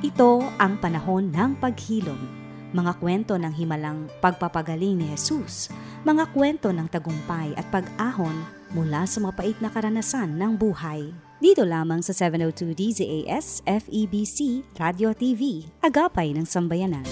Ito ang panahon ng paghilom. Mga kwento ng himalang pagpapagaling ni Jesus, mga kwento ng tagumpay at pag-ahon mula sa mapait na karanasan ng buhay. Dito lamang sa 702 DZAS FEBC Radio TV, Agapay ng Sambayanan.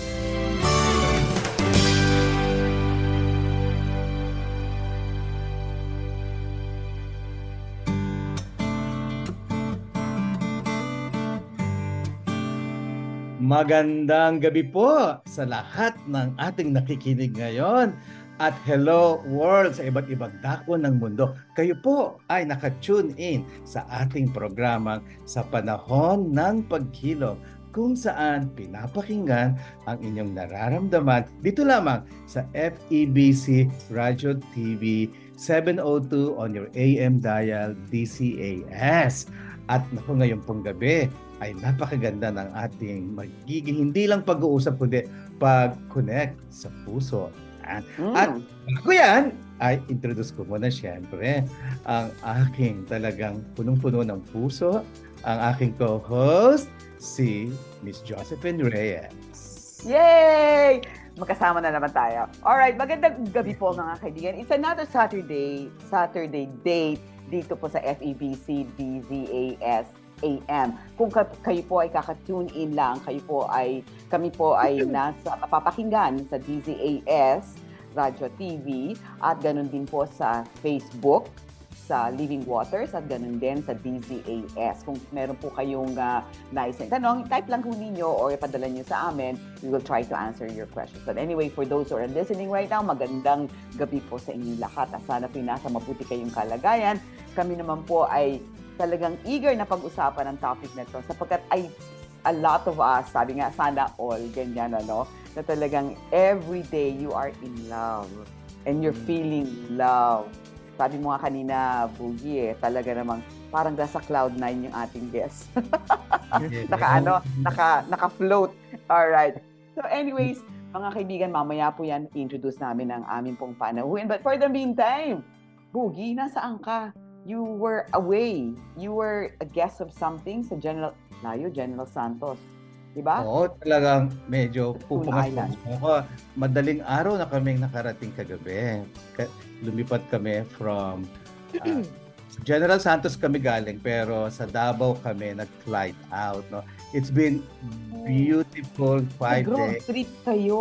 Magandang gabi po sa lahat ng ating nakikinig ngayon at hello world sa iba't ibang dako ng mundo. Kayo po ay naka-tune in sa ating programang Sa Panahon ng Paghilom, kung saan pinapakinggan ang inyong nararamdaman dito lamang sa FEBC Radio TV 702 on your AM dial DCAS. At naku, ngayon pong gabi ay napakaganda ng ating magiging hindi lang pag-uusap kundi pag-connect sa puso. At ako yan, ay introduce ko muna siyempre ang aking talagang punong-puno ng puso, ang aking co-host, si Miss Josephine Reyes. Yay! Magkasama na naman tayo. Alright, magandang gabi po mga kaibigan. It's another Saturday date dito po sa FEBC DZAS AM. Kung kayo po ay kaka-tune in lang, kami po ay mapapakinggan sa DZAS Radio TV at ganun din po sa Facebook, sa Living Waters at ganun din sa DZAS. Kung meron po kayong nais na tanong, type lang po ninyo or ipadala nyo sa amin. We will try to answer your questions. But anyway, for those who are listening right now, magandang gabi po sa inyong lahat. At sana po nasa mabuti kayong kalagayan. Kami naman po ay talagang eager na pag-usapan ang topic na ito sapagkat ay a lot of us, sabi nga, sana all, ganyan, na talagang every day you are in love and you're feeling love. Sabi mo nga kanina, Boogie, talaga namang parang nasa cloud 9 yung ating guest. Naka-float. Alright. So anyways, mga kaibigan, mamaya po yan, introduce namin ang aming pong panauhin. But for the meantime, Boogie, nasaan ka? You were away. You were a guest of something sa General Santos. Diba? Oo, talagang medyo pupungas ako. Madaling araw na kaming nakarating kagabi. Lumipat kami from General Santos kami galing, pero sa Davao kami nag-flight out. No? It's been beautiful 5 days. Nag-road trip kayo.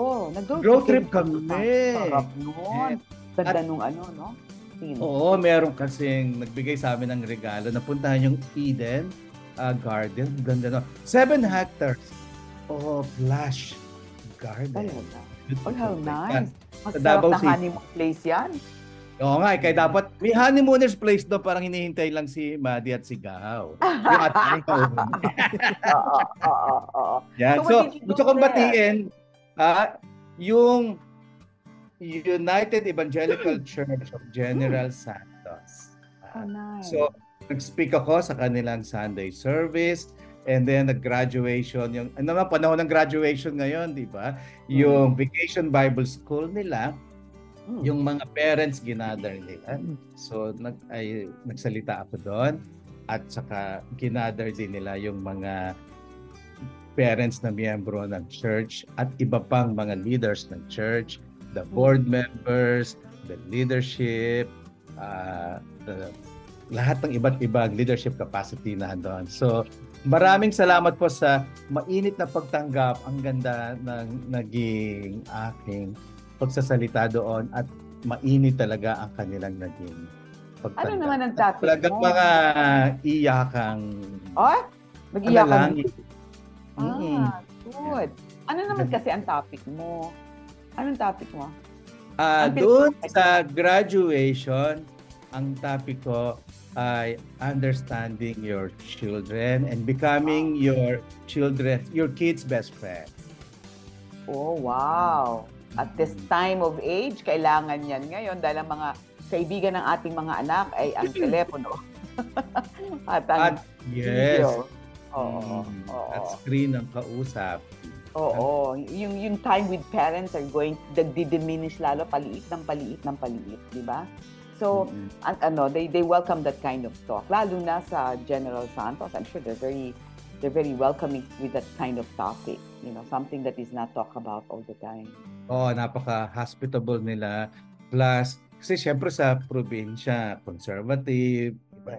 Road trip kami. Sarap nun. Ganda nung no? Oo, meron kasing nagbigay sa amin ng regalo. Napuntahan yung Eden Garden. Ganda no. 7 hectares of lush garden. Oh, how nice. Masarap na honeymoon place yan. Oo nga, kaya dapat may honeymooners place doon, parang hinihintay lang si Madi at si Gahaw. Yung ating Oo. Yan. So gusto kong batiin yung United Evangelical Church of General Santos. Nice. So, nag-speak ako sa kanilang Sunday service and then nag-graduation, yung panahon ng graduation ngayon, di ba? Yung Vacation Bible School nila, yung mga parents ginather nila. So, nagsalita ako doon at saka ginather din nila yung mga parents na miyembro ng church at iba pang mga leaders ng church, the board members, the leadership, lahat ng iba't ibang leadership capacity na doon. So, maraming salamat po sa mainit na pagtanggap. Ang ganda ng naging aking pagsasalita doon at mainit talaga ang kanilang naging pagtanggap. Ano naman ang topic mo? Talagang mga iyakang... Oh? Mag-iyakan? Yeah. Good. Ano naman kasi ang topic mo? Anong topic mo? Doon sa graduation, ang topic ko ay understanding your children and becoming your kids' best friend. Oh, wow. At this time of age, kailangan yan ngayon dahil ang mga kaibigan ng ating mga anak ay ang telepono. At video. Oo. At screen ang kausap. Oo. Yung time with parents are going, nagdi-diminish lalo, paliit, di ba? So, they welcome that kind of talk. Lalo na sa General Santos, I'm sure they're very they're very welcoming with that kind of topic. Something that is not talked about all the time. Napaka-hospitable nila. Plus, kasi syempre sa probinsya, conservative, diba?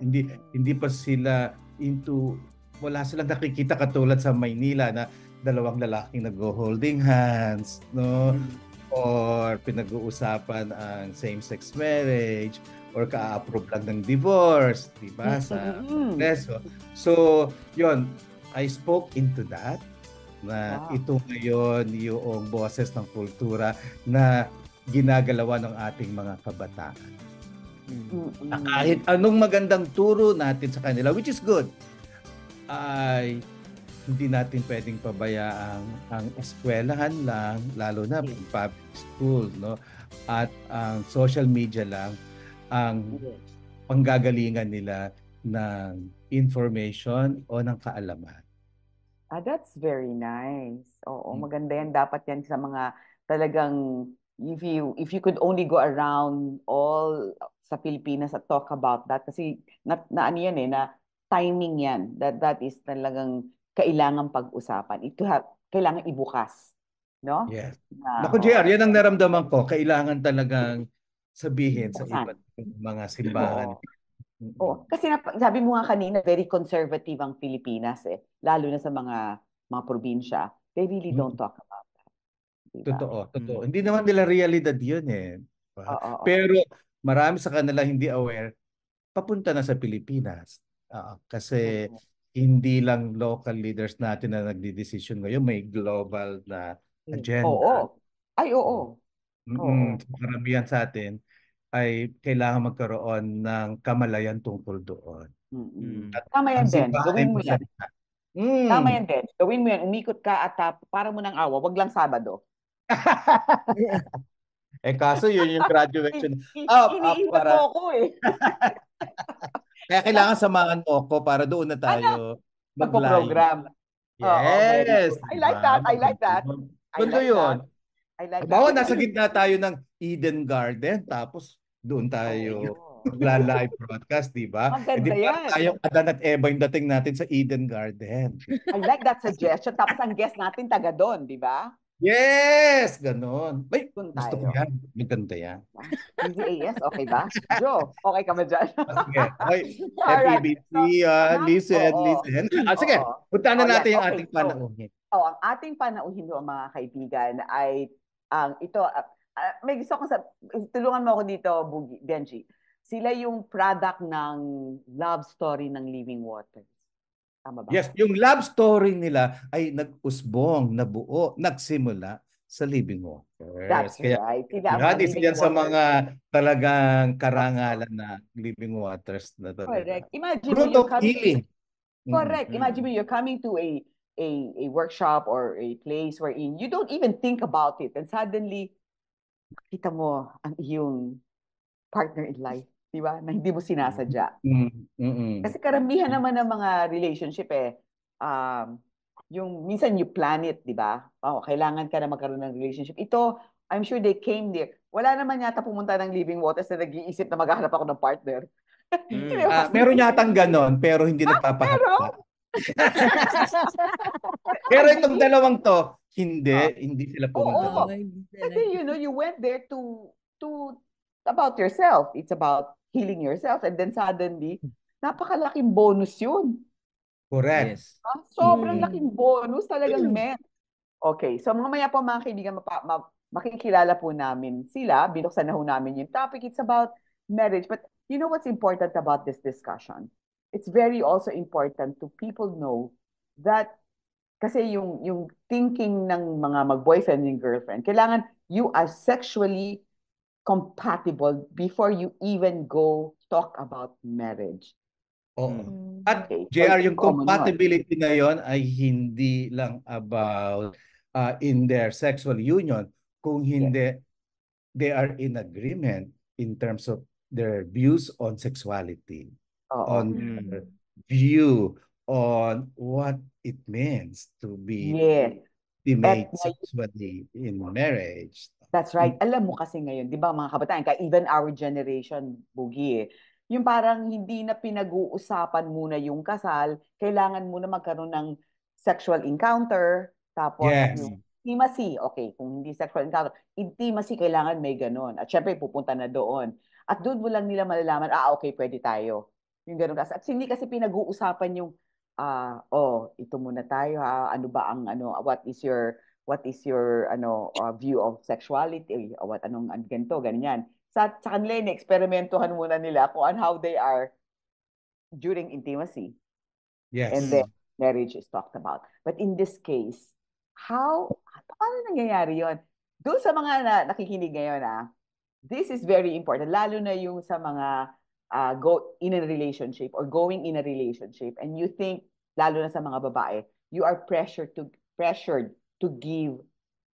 Hindi pa sila wala silang nakikita katulad sa Maynila na dalawang lalaking nag-holding hands, no? Or pinag-uusapan ang same-sex marriage or ka-approve lang ng divorce, di ba? Sa Kongreso. So, yon, I spoke into that na ito ngayon yung boses ng kultura na ginagalawan ng ating mga kabataan. Na kahit anong magandang turo natin sa kanila, which is good, ay hindi natin pwedeng pabayaan ang eskwelahan lang, lalo na public school, no? At ang social media lang ang panggagalingan nila ng information o ng kaalaman. That's very nice. Oo, maganda yan. Dapat yan sa mga talagang, if you could only go around all sa Pilipinas at talk about that, kasi na ano yan na timing yan. That is talagang kailangan pag-usapan. Kailangan ibukas. No? Yes. Naku, JR, yan ang naramdaman ko. Kailangan talagang sabihin sa iba't mga simbahan. Kasi sabi mo nga kanina, very conservative ang Pilipinas lalo na sa mga probinsya. They really don't talk about that. Diba? Totoo. Hindi naman nila realidad yun Pero marami sa kanila hindi aware, papunta na sa Pilipinas. Kasi hindi lang local leaders natin na nagdi-decision ngayon, may global na agenda. Oo. Karamihan sa atin ay kailangan magkaroon ng kamalayan tungkol doon. Tama yan din. Gawin mo yan. Tama yan din. Gawin mo yan. Umikot ka at para mo ng awa. Wag lang Sabado. Kaso yun yung graduation. Iniingat mo ako Kaya kailangan samahan mo ako para doon na tayo mag-program. Yes. I like that. Kundo yun. Bawa nasa gitna tayo ng Eden Garden, tapos doon tayo live broadcast, di ba? Maganda yan. Tayo Adan at Eva yung dating natin sa Eden Garden. I like that suggestion. Tapos ang guest natin taga doon, di ba? Yes! Ganon. Gusto ko yan. Maganda yan. DZAS, okay ba? Joe, okay ka ba dyan? Sige. FEBC, listen. Sige, punta na natin yung ating panauhin. Ang ating panauhin doon, mga kaibigan, ay ito, may gusto ko tulungan mo ako dito, Benji. Sila yung product ng love story ng Living Waters. Tama ba? Yes, yung love story nila ay nag-usbong, nabuo, nagsimula sa Living Waters. That's right. Isa yan sa mga talagang karangalan na Living Waters na talaga. Correct. Imagine Fruit of healing. Correct. Imagine you're coming to a workshop or a place wherein you don't even think about it and suddenly kita mo ang iyong partner in life, di ba? Na hindi mo sinasadya. Kasi karamihan naman ng mga relationship yung minsan you plan it, di ba? Kailangan ka na magkaroon ng relationship. Ito, I'm sure they came there. Wala naman yata pumunta ng Living Waters na nag-iisip na maghahanap ako ng partner. Meron yatang ganon, pero hindi nagpapahanap. Pero itong dalawang to, hindi sila pumunta. Kasi you went there to about yourself. It's about healing yourself, and then suddenly napakalaking bonus yun. Correct. Yes. Sobrang laking bonus talagang meant. Okay, so mamaya po mga kaibigan, makikilala po namin sila. Binuksan na ho namin yung topic. It's about marriage. But you know what's important about this discussion? It's very also important to people know that kasi yung thinking ng mga mag-boyfriend and girlfriend, kailangan you are sexually compatible before you even go talk about marriage. At JR, yung compatibility na yon ay hindi lang about in their sexual union, kung hindi they are in agreement in terms of their views on sexuality. On their view on what it means to be intimate sexually in marriage. That's right. Alam mo kasi ngayon, di ba mga kabataan, even our generation, Bugi, yung parang hindi na pinag-uusapan muna yung kasal, kailangan muna magkaroon ng sexual encounter, tapos Yes. yung intimacy, okay, kung hindi sexual encounter, intimacy, kailangan may ganun. At syempre, pupunta na doon. At doon mo lang nila malalaman, okay, pwede tayo. Yung ganun kasi. At hindi kasi pinag-uusapan yung, ito muna tayo ha, ano ba ang, what is your view of sexuality, ganito, ganyan. Sa kanila, experimentuhan muna nila kung how they are during intimacy. Yes. And then marriage is talked about. But in this case, paano nangyayari yon? Doon sa mga nakikinig ngayon, this is very important, lalo na yung sa mga go in a relationship or going in a relationship, and you think, lalo na sa mga babae, you are pressured to give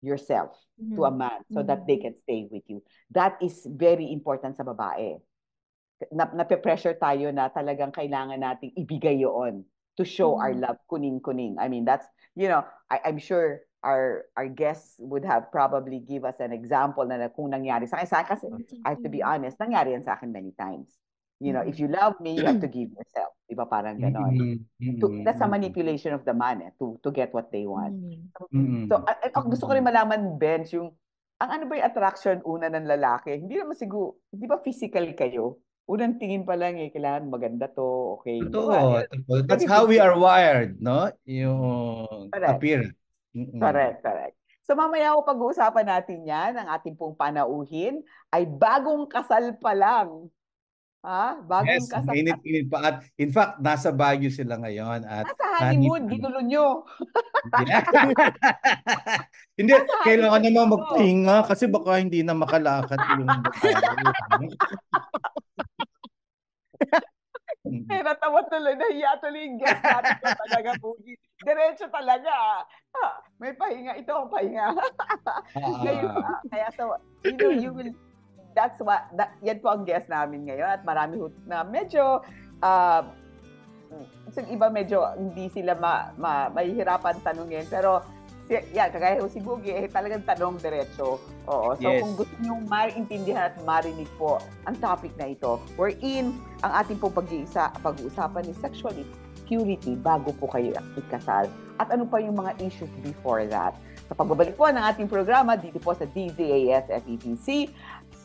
yourself to a man so that they can stay with you. That is very important sa babae. Nape-pressure tayo na talagang kailangan nating ibigay yun to show our love, kuning-kuning. I mean, that's, I'm sure our guests would have probably give us an example na kung nangyari sa akin. Kasi I have to be honest, nangyari yan sa akin many times. If you love me, you have to give yourself. Diba parang ganon? That's a manipulation of the man to get what they want. So, gusto ko rin malaman, Benz, ang ano ba yung attraction una ng lalaki? Hindi naman siguro, di ba physical kayo? Unang tingin pa lang kailangan maganda to, okay. Totoo. That's how we are wired, no? Yung appearance. Correct. So mamaya pag-uusapan natin yan, ang ating pong panauhin ay bagong kasal pa lang. Bagong kasal. Init pa. At in fact, nasa Baguio sila ngayon. At nasa honeymoon, ginulo nyo. Hindi, kailangan naman magpahinga kasi baka hindi na makalakad yung babae. Natawa tuloy, nahiya tuloy yung guest natin ko talaga, Boogie. Diretso talaga. May pahinga. Ito ang pahinga. Kaya so, you will, yan po ang guest namin ngayon. At marami na medyo, iba medyo hindi sila mahihirapan tanungin. Pero, yan, kagaya si Boogie, talagang tanong diretso. Oo. So, kung gusto nyo maintindihan at marinig po ang topic na ito, wherein ang ating pong pag-uusapan is sexual purity bago po kayo ikasal. At ano pa yung mga issues before that. Sa pagbabalik po ng ating programa dito po sa DZAS FEBC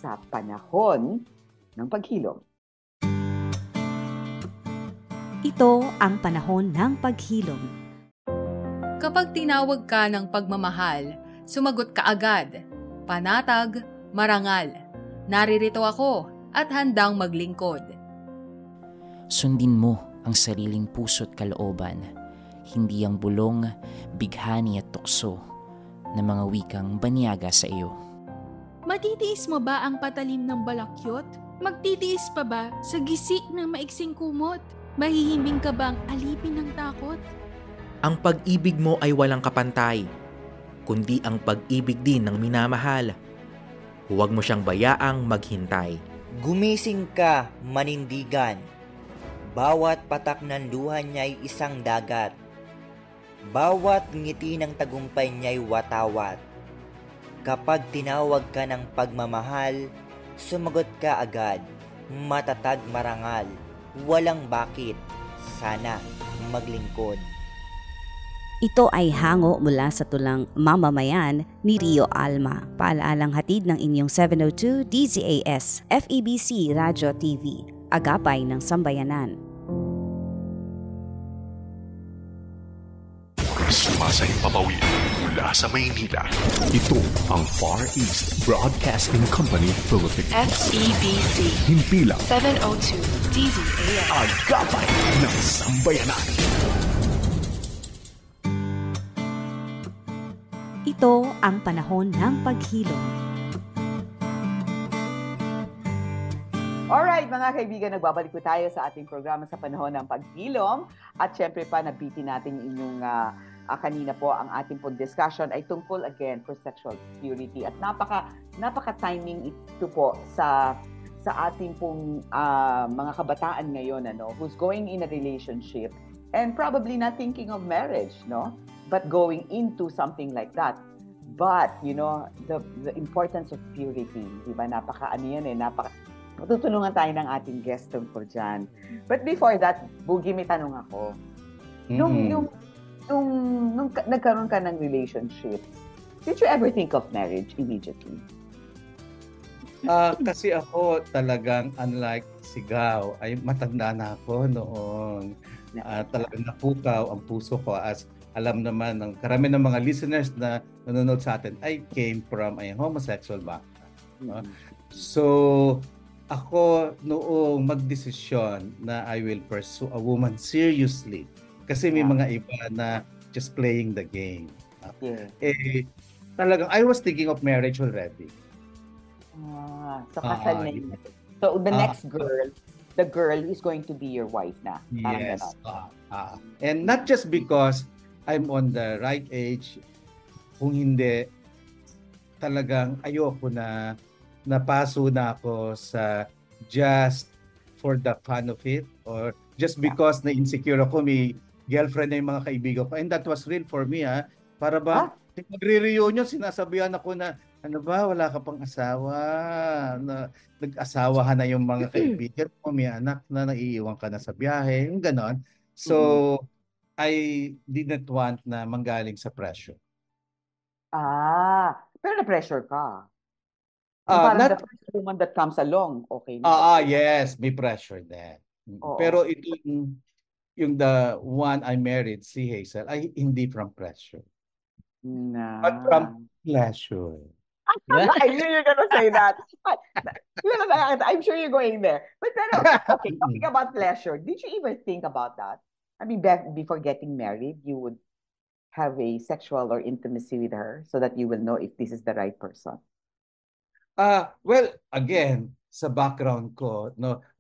sa panahon ng paghilom. Ito ang panahon ng paghilom. Kapag tinawag ka ng pagmamahal, sumagot ka agad. Panatag, marangal. Naririto ako at handang maglingkod. Sundin mo ang sariling puso't kalooban, hindi ang bulong, bighani at tukso na mga wikang banyaga sa iyo. Matitiis mo ba ang patalim ng balakyot? Magtitiis pa ba sa gisi ng maiksing kumot? Mahihimbing ka bang alipin ng takot? Ang pag-ibig mo ay walang kapantay, kundi ang pag-ibig din ng minamahal. Huwag mo siyang bayaang maghintay. Gumising ka, manindigan. Bawat patak ng luha niya'y isang dagat. Bawat ngiti ng tagumpay niya'y watawat. Kapag tinawag ka ng pagmamahal, sumagot ka agad. Matatag marangal, walang bakit, sana maglingkod. Ito ay hango mula sa tulang Mamamayan ni Rio Alma. Paalaalang hatid ng inyong 702 DZAS FEBC Radio TV, agapay ng sambayanan. Sumasay papawid mula sa Maynila. Ito ang Far East Broadcasting Company Philippines. FEBC. Himpilang 702 DZAS. Agapay ng sambayanan. Ito ang panahon ng paghilom. Alright, mga kaibigan, nagbabalik po tayo sa ating programa sa panahon ng paghilom. At syempre pa, nabitin natin inyong kanina po ang ating pong discussion ay tungkol again for sexual purity. At napaka-timing ito po sa ating pong mga kabataan ngayon, who's going in a relationship and probably not thinking of marriage, but going into something like that. But, the importance of purity, di ba? Matutulungan tayo ng ating guest tungkol dyan. But before that, Boogie, may tanong ako. Nung nagkaroon ka ng relationship, did you ever think of marriage immediately? Kasi ako talagang unlike Sigaw, ay matanda na ako noon. Talagang napukaw ang puso ko, as alam naman ng karami ng mga listeners na nanonood sa atin, I came from a homosexual background. So, ako noong magdesisyon na I will pursue a woman seriously, kasi may mga iba na just playing the game. Talagang I was thinking of marriage already. So kasal na yun. So the next girl, the girl is going to be your wife na. Yes. And not just because I'm on the right age, kung hindi, talagang ayoko na napaso na ako sa just for the fun of it, or just because na-insecure ako, may girlfriend na yung mga kaibigan ko. And that was real for me, Para ba, magre-reunion, sinasabihan ako na, ano ba, wala ka pang asawa, nag-asawahan na yung mga kaibigan mo, may anak na, naiiwan ka na sa biyahe, yung ganon. So, I did not want na manggaling sa pressure. Pero na-pressure ka. Parang the first woman that comes along, okay na. Yes, may pressure din. Pero ito, yung the one I married, si Hazel, ay hindi from pressure. But from pleasure. I knew you're gonna say that. I'm sure you're going there. But okay, talking about pleasure, did you even think about that? I mean, before getting married, you would have a sexual or intimacy with her so that you will know if this is the right person. Well, again, sa background ko,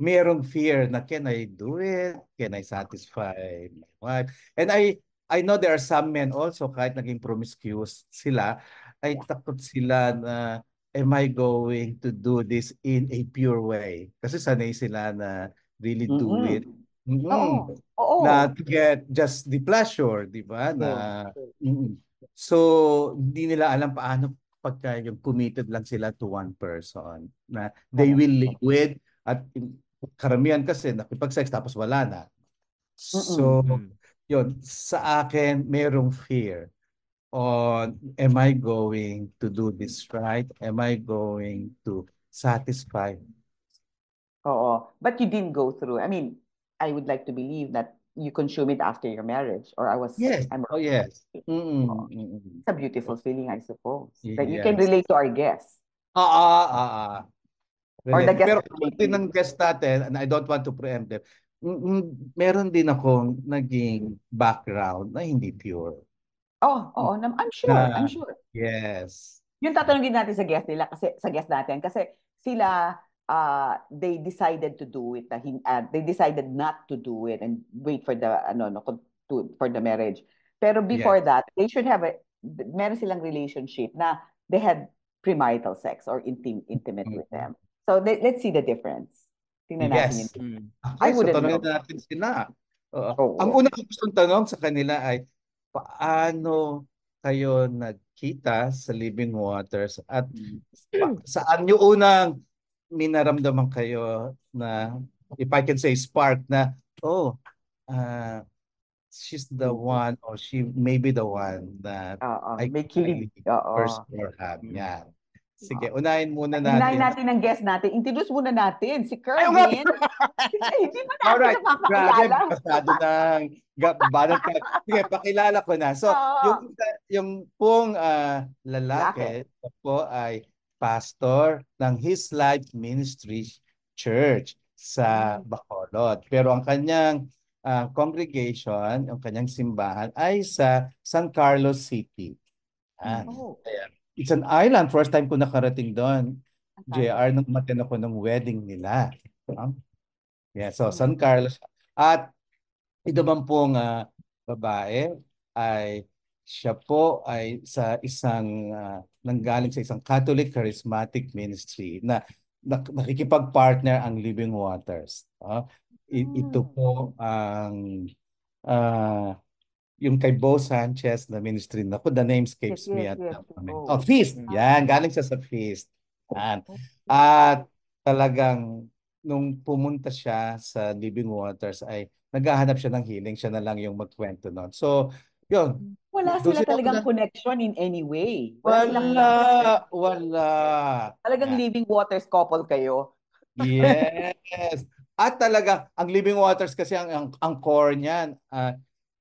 merong fear na can I do it? Can I satisfy my wife? And I know there are some men also, kahit naging promiscuous sila, ay takot sila na, am I going to do this in a pure way? Kasi sanay sila na really do it. Na to get just the pleasure, di ba? So, hindi nila alam paano pagka yung committed lang sila to one person. Na they will live with, at karamihan kasi nakipag-sex tapos wala na. So, yun, sa akin, merong fear on, am I going to do this right? Am I going to satisfy? But you didn't go through. I mean, I would like to believe that you consume it after your marriage, or Yes. Yes. It's a beautiful feeling, I suppose. That you can relate to our guests. Or the guest. Pero din ng guest natin, and I don't want to preempt them, meron din akong naging background na hindi pure. I'm sure. Yes. Yung tatanungin natin sa guest nila, kasi sa guest natin, kasi sila, they decided to do it. They decided not to do it and wait for the for the marriage. Pero before that, they should have meron silang relationship na they had premarital sex or intimate with them. So let's see the difference. Tingnan natin yun. I wouldn't know. Natin sila. Ang una ko gustong tanong sa kanila ay, paano kayo nagkita sa Living Waters at saan nyo unang minaramdaman kayo na, if I can say, spark na, she's the one, or she may be the one that I first have. Yeah. Sige, unahin muna natin. Unahin natin ang guest natin. Introduce muna natin si Kerwin. Hindi pa natin napapakilala. Sige, pakilala ko na. So, yung pong lalaki po ay pastor ng His Life Ministry Church sa Bacolod. Pero ang kanyang congregation, ang kanyang simbahan ay sa San Carlos City. It's an island. First time ko nakarating doon. JR, nung umattend ako ng wedding nila. So San Carlos. At ito bang pong babae ay siya po ay sa isang nanggaling sa isang Catholic Charismatic Ministry na nakikipag-partner ang Living Waters. Ito po ang yung kay Bo Sanchez na ministry na the name escapes me at the moment. Feast. Yan, galing siya sa Feast. At talagang nung pumunta siya sa Living Waters ay naghahanap siya ng healing, siya na lang yung magkwento nun. So, yun, Wala doon sila sila talagang connection in any way. Wala silang wala, connection. wala. Talagang Yeah. living waters couple kayo. Yes. At talaga, ang Living Waters kasi ang core niyan,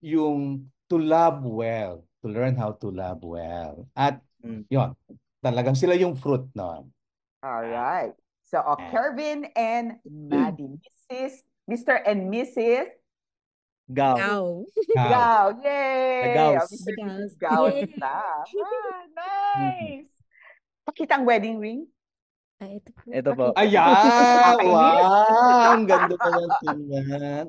yung to love well, to learn how to love well. At yon, talagang sila yung fruit nun. All right. So, Yeah. Kervin and Maddie. Mr. and Mrs. Gaw. Gao. Wow. Gao. Yay! The Gaos. Mr. The and Mrs. Gaos. Gao Yay! na. Nice! Pakita ang wedding ring. Ito po. Ito po. Ayan! Okay. Wow! Ang ganda naman tingnan.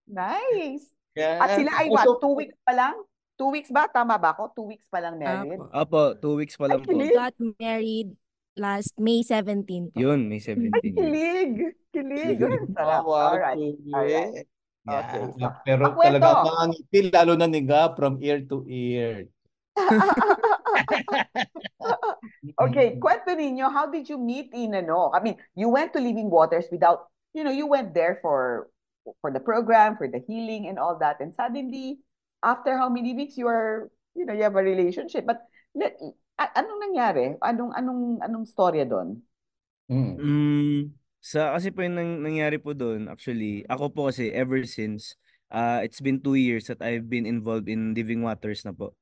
Nice! Yan. At sila ay Oh, what? so- 2 weeks pa lang? 2 weeks ba? Tama ba ako? 2 weeks pa lang married? Opo, 2 weeks pa lang po. We got married last May 17 po. Yun, May Ay, 17. kilig! Kilig! Ang sarap. Wow, Alright. tuloy. Okay. Yeah. So, Pero pakwento. talaga mga ngiti, lalo na ni Ga, from ear to ear. Okay, kwento ninyo, how did you meet in ano? I mean, you went to Living Waters without, you went there for the program, for the healing and all that. And suddenly, after how many weeks you have a relationship. But anong nangyari? Anong storya doon? Kasi po yung nangyari po doon, actually, ako po kasi ever since, it's been 2 years that I've been involved in Living Waters na po.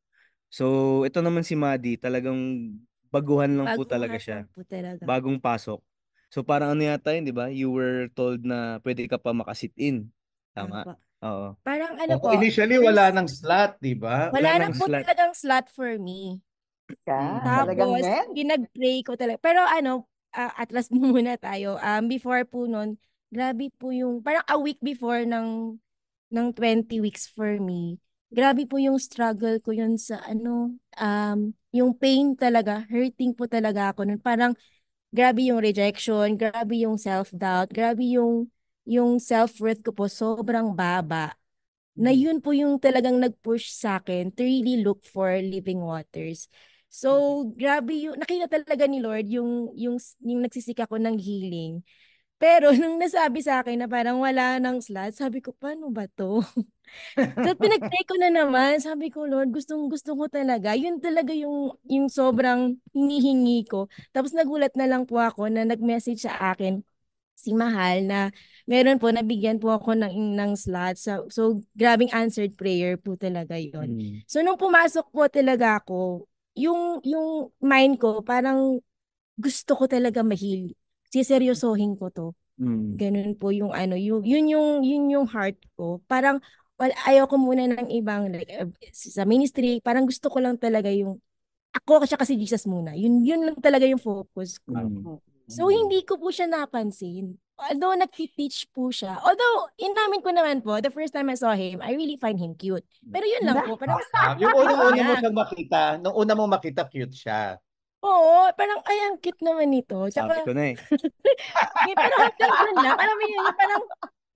So, ito naman si Maddie, talagang baguhan lang po talaga siya. Po talaga. Bagong pasok. So, parang ano yata yun, di ba? You were told na pwede ka pa makasit in. Tama? Opo. Oo. Parang ano po. Initially, wala nang slot, di ba? Wala na nang po slot. talagang slot for me. Talagang Tapos, men? pinag-pray ko talaga. Pero atlas muna tayo. Before po nun, grabe po yung, parang a week before ng 20 weeks for me, grabe po yung struggle ko yun sa yung pain talaga, hurting po talaga ako nun. Parang, grabe yung rejection, grabe yung self-doubt, grabe yung self-worth ko po, sobrang baba. Na yun po yung talagang nag-push sa akin to really look for Living Waters. So, grabe yung, nakita talaga ni Lord yung nagsisika ko ng healing. Pero nung nasabi sa akin na parang wala nang slot, sabi ko, paano ba to? So, pinag-pray ko na naman. Sabi ko, Lord, gusto ko talaga. Yun talaga yung sobrang hinihingi ko. Tapos nagulat na lang po ako na nag-message sa akin si Mahal na meron po, nabigyan po ako ng slot. So grabing answered prayer po talaga yun. So, nung pumasok po talaga ako, yung mind ko, parang gusto ko talaga mahil. Siseryosohin ko to. Ganun po yung yun yung heart ko. Parang ayoko muna ng ibang like sa ministry, parang gusto ko lang talaga yung ako kasi Jesus muna. Yun lang talaga yung focus ko. So hindi ko po siya napansin. Although nag-teach po siya. Although inamin ko naman po, the first time I saw him, I really find him cute. Pero yun lang po, parang Yung una mo siyang makita, nung una mong makita, cute siya. oo, parang ay ang cute naman nito. Sabi ko na eh. Pero hanggang doon lang, alam mo yun, yung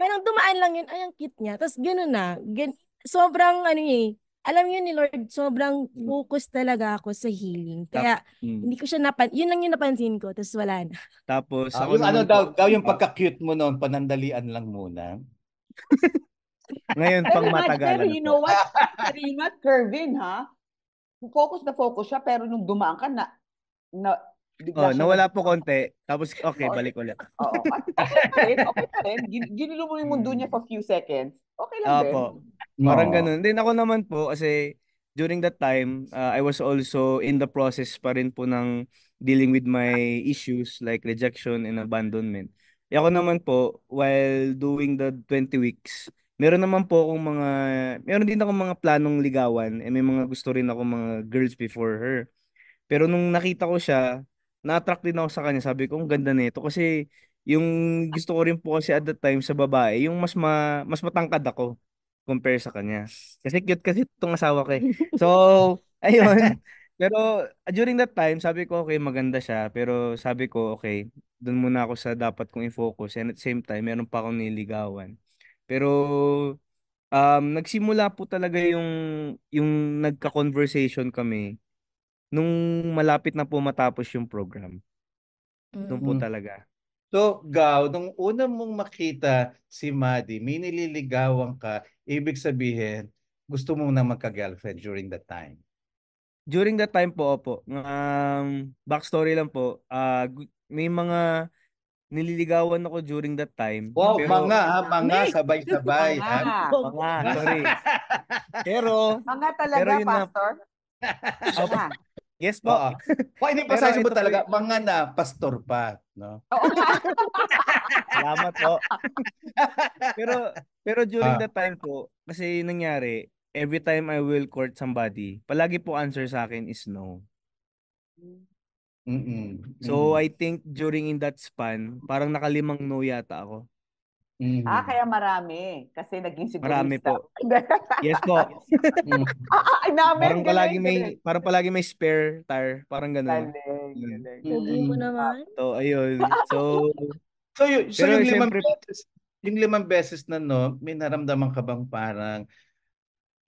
parang dumaan lang yun, ay ang cute niya. Tapos gano'n na, sobrang alam yun ni Lord, sobrang focus talaga ako sa healing. Kaya hindi ko siya yun lang yung napansin ko, tapos wala na. Tapos, Yung ano daw yung pagka-cute mo noon, panandalian lang muna. Ngayon, pang matagalan Pero you know what? Pero you know what, Kervin, ha? Focus na focus siya, pero nung dumaan ka bigla siya nawala po konti. Tapos, okay, balik ulit. Oo. Okay pa rin. Ginulo mo yung mundo niya for few seconds. Okay lang din. Opo. Parang ganun. Then ako naman po, kasi during that time, I was also in the process pa rin po ng dealing with my issues like rejection and abandonment. Ako naman po, while doing the 20 weeks, meron din ako mga planong ligawan, may mga gusto rin ako mga girls before her. Pero nung nakita ko siya, na-attract din ako sa kanya. Sabi ko, ang ganda nito. Kasi yung gusto ko rin po kasi at that time sa babae, yung mas matangkad ako compare sa kanya. Kasi cute kasi itong asawa ko eh. So, ayun. Pero during that time, sabi ko, okay, maganda siya. Pero sabi ko, okay, dun muna ako sa dapat kong i-focus. And at the same time, meron pa akong niligawan. Pero nagsimula po talaga yung nagka-conversation kami nung malapit na po matapos yung program. Doon po Mm. talaga. So, Gaw, nung una mong makita si Maddie, may nililigawan ka, ibig sabihin, gusto mo na magka-girlfriend during that time. During that time po, opo. Backstory lang po. May mga nililigawan ako during that time. Wow, Pero, mga sabay-sabay, ha? mga, sorry. Pero Mga talaga, yun na. Pastor? Opo. Mga. Yes po. Oo. Hindi pa Pero sa mo ito po talaga, mga na pastor pa, no? Oo nga. Salamat po. Pero during Ah. that time po, kasi nangyari, every time I will court somebody, palagi po answer sa akin is no. So I think during in that span, parang nakalimang no yata ako. Kaya marami. Kasi naging Marami sigurista. po. Yes po. Ay, namin, Parang palagi may spare tire, parang ganun. Pogi mo naman. So ayun. So yung syempre, limang beses na no, may naramdaman ka bang parang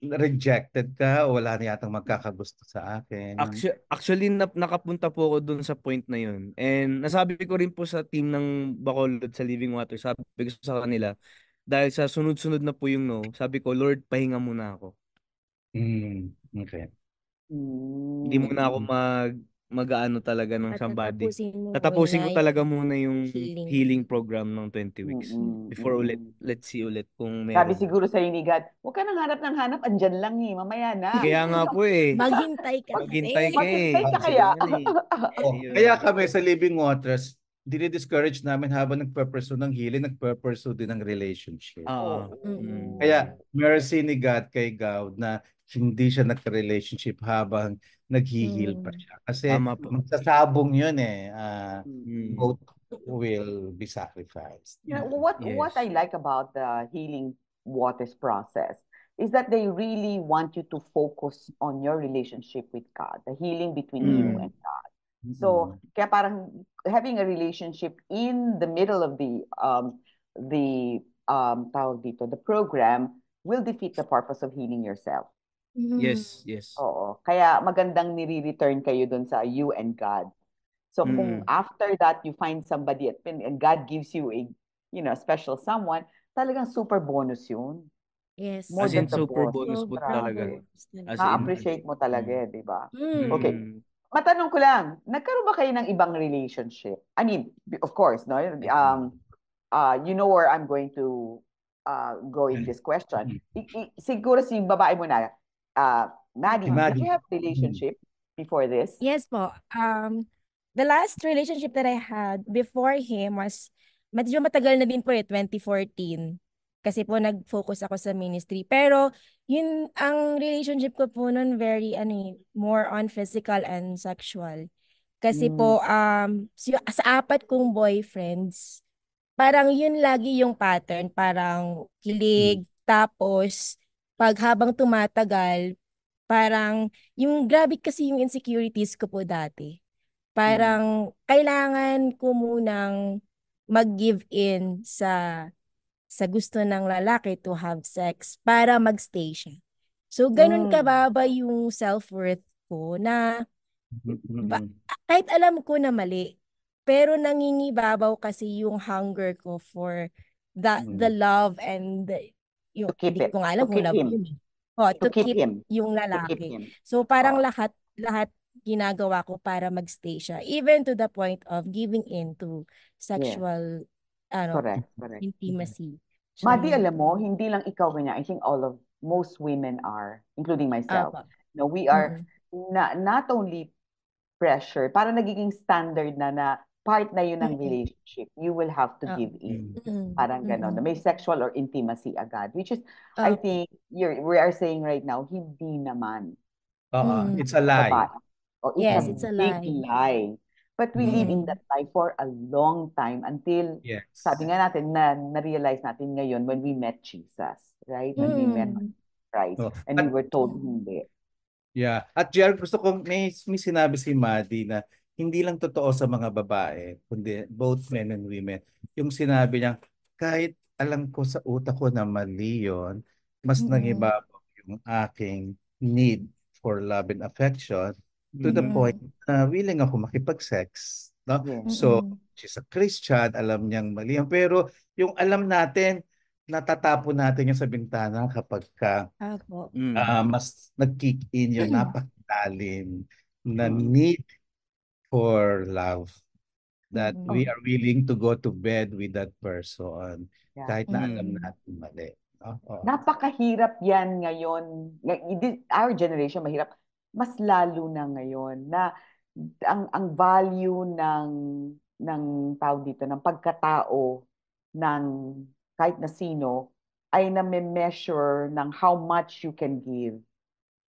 rejected ka o wala na yatang magkakagusto sa akin? Actually nakapunta po ako dun sa point na yun. And nasabi ko rin po sa team ng Bacolod sa Living Water, sabi ko sa kanila, dahil sa sunod-sunod na po yung no, sabi ko, Lord, pahinga muna ako. Okay. Hindi muna ako mag-aano talaga ng somebody. Tatapusin mo Tatapusin ko muna talaga yung muna yung healing. healing program ng 20 weeks. Before ulit, let's see ulit kung meron. Sabi siguro sa ni God, huwag ka nang hanap, andyan lang eh, mamaya na. Kaya nga po eh. Maghintay ka. Maghintay ka eh. Maghintay ka kaya. Kaya kami sa Living Waters, dinidiscourage namin habang nagpe-pursue ng healing, nagpe-pursue din ng relationship. Kaya mercy ni God kay God na hindi siya nagka-relationship habang nag-heal pa siya. Kasi magsasabong yun eh. Both will be sacrificed. You know, what I like about the Healing Waters process is that they really want you to focus on your relationship with God, the healing between you and God. So, kaya parang having a relationship in the middle of tawag dito, the program will defeat the purpose of healing yourself. Yes. Oo. Kaya magandang nire-return kayo dun sa you and God. So kung after that you find somebody and God gives you a special someone, talagang super bonus yun. Yes. More As in than the super bonus. bonus po talaga. Na-appreciate mo talaga, di ba? Mm. Okay. Matanong ko lang, nagkaroon ba kayo ng ibang relationship? I mean, of course, no? You know where I'm going to go in this question. Siguro si babae mo na, Maddie, did you have a relationship before this? Yes po. The last relationship that I had before him was, medyo matagal na din po 2014. Kasi po nag-focus ako sa ministry. Pero yun, ang relationship ko po nun very, more on physical and sexual. Kasi po, sa 4 kong boyfriends, parang yun lagi yung pattern. Parang kilig, tapos pag habang tumatagal, parang yung grabe kasi yung insecurities ko po dati. Parang kailangan ko munang mag-give in sa gusto ng lalaki to have sex para magstay siya. So, ganun kababa yung self-worth ko na kahit alam ko na mali, pero nangingibabaw kasi yung hunger ko for the love and yung, hindi ko nga alam kung love yun. To keep yung lalaki. So, parang lahat ginagawa ko para magstay siya. Even to the point of giving in to sexual intimacy. So, Maddie, alam mo, hindi lang ikaw ganyan. I think most women are, including myself. No, we are not only pressure, para nagiging standard na part na yun ng relationship. You will have to give in. Parang gano'n. May sexual or intimacy agad. Which is, I think, we are saying right now, hindi naman. It's a lie. Yes, it's a big lie. But we live in that lie for a long time until, sabi nga natin, na-realize natin ngayon when we met Jesus, right? When we met Christ. And we were told hindi. Yeah. At Jer, gusto ko, may sinabi si Maddie na hindi lang totoo sa mga babae, kundi both men and women. Yung sinabi niya, kahit alam ko sa utak ko na mali yun, mas nangibabaw yung aking need for love and affection to the point na willing ako makipag-sex no? Yes. So, she's a Christian, alam niyang mali yan. Pero yung alam natin, natatapon natin yung sa bintana kapag ka Apo. mas nag-kick in yung napakalalim na Mm. need for love. That Mm. we are willing to go to bed with that person Yeah. kahit na alam Mm. natin mali. No? Oo. Napakahirap yan ngayon. Our generation mahirap. Mas lalo na ngayon na ang value ng tawag dito, ng pagkatao ng kahit na sino ay na-measure ng how much you can give.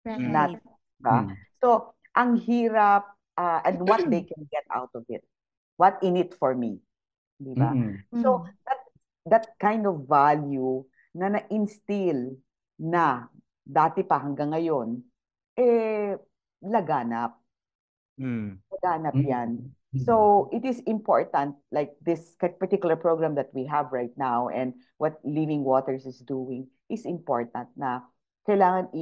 Not, Right. ba? So, ang hirap and what they can get out of it. What in it for me? Di ba? So, that kind of value na na-instill na dati pa hanggang ngayon, laganap. Laganap yan. So, it is important, like this particular program that we have right now and what Living Waters is doing is important na kailangan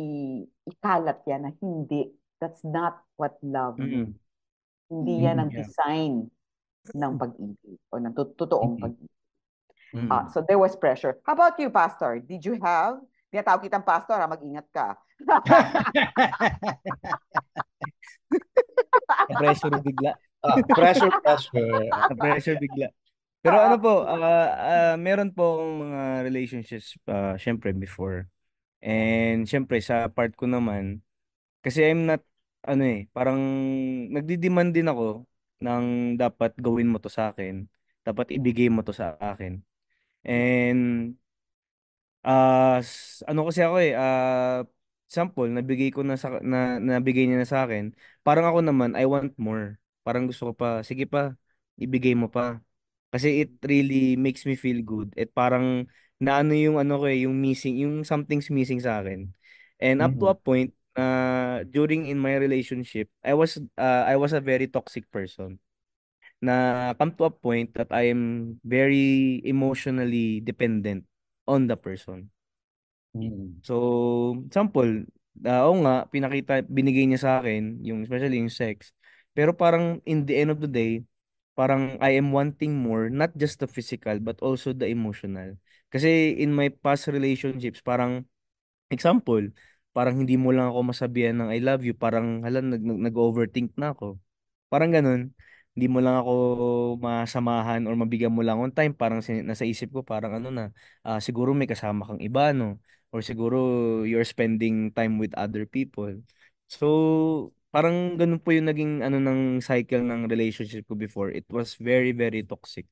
ikalat yan na hindi. That's not what love is. Hindi yan ang design ng pag-ibig o ng totoong pag-ibig. So there was pressure. How about you, Pastor? Did you have? Tinatawag kitang Pastor, mag-ingat ka. Pressure bigla. Pressure. Pressure bigla. Pero ano po, meron po akong mga relationships syempre before. And syempre sa part ko naman, kasi I'm not, parang nagdi-demand din ako ng dapat gawin mo to sa akin. Dapat ibigay mo to sa akin. And ano kasi ako sample nabigay ko na nabigay niya na sa akin. Parang ako naman I want more. Parang gusto ko pa, sige pa, ibigay mo pa. Kasi it really makes me feel good. At parang naano yung ano ko yung missing, yung something's missing sa akin. And up to a point during in my relationship, I was a very toxic person. Na come to a point that I am very emotionally dependent on the person. So, sample, oo nga, binigay niya sa akin, yung especially yung sex. Pero parang in the end of the day, parang I am wanting more, not just the physical, but also the emotional. Kasi in my past relationships, parang, example, parang hindi mo lang ako masabihan ng I love you, parang hala, nag-overthink na ako. Parang ganun. Hindi mo lang ako masamahan or mabigyan mo lang on time. Parang nasa isip ko, parang ano na, siguro may kasama kang iba, no? Or siguro you're spending time with other people. So, parang ganun po yung naging ano ng cycle ng relationship ko before. It was very, very toxic.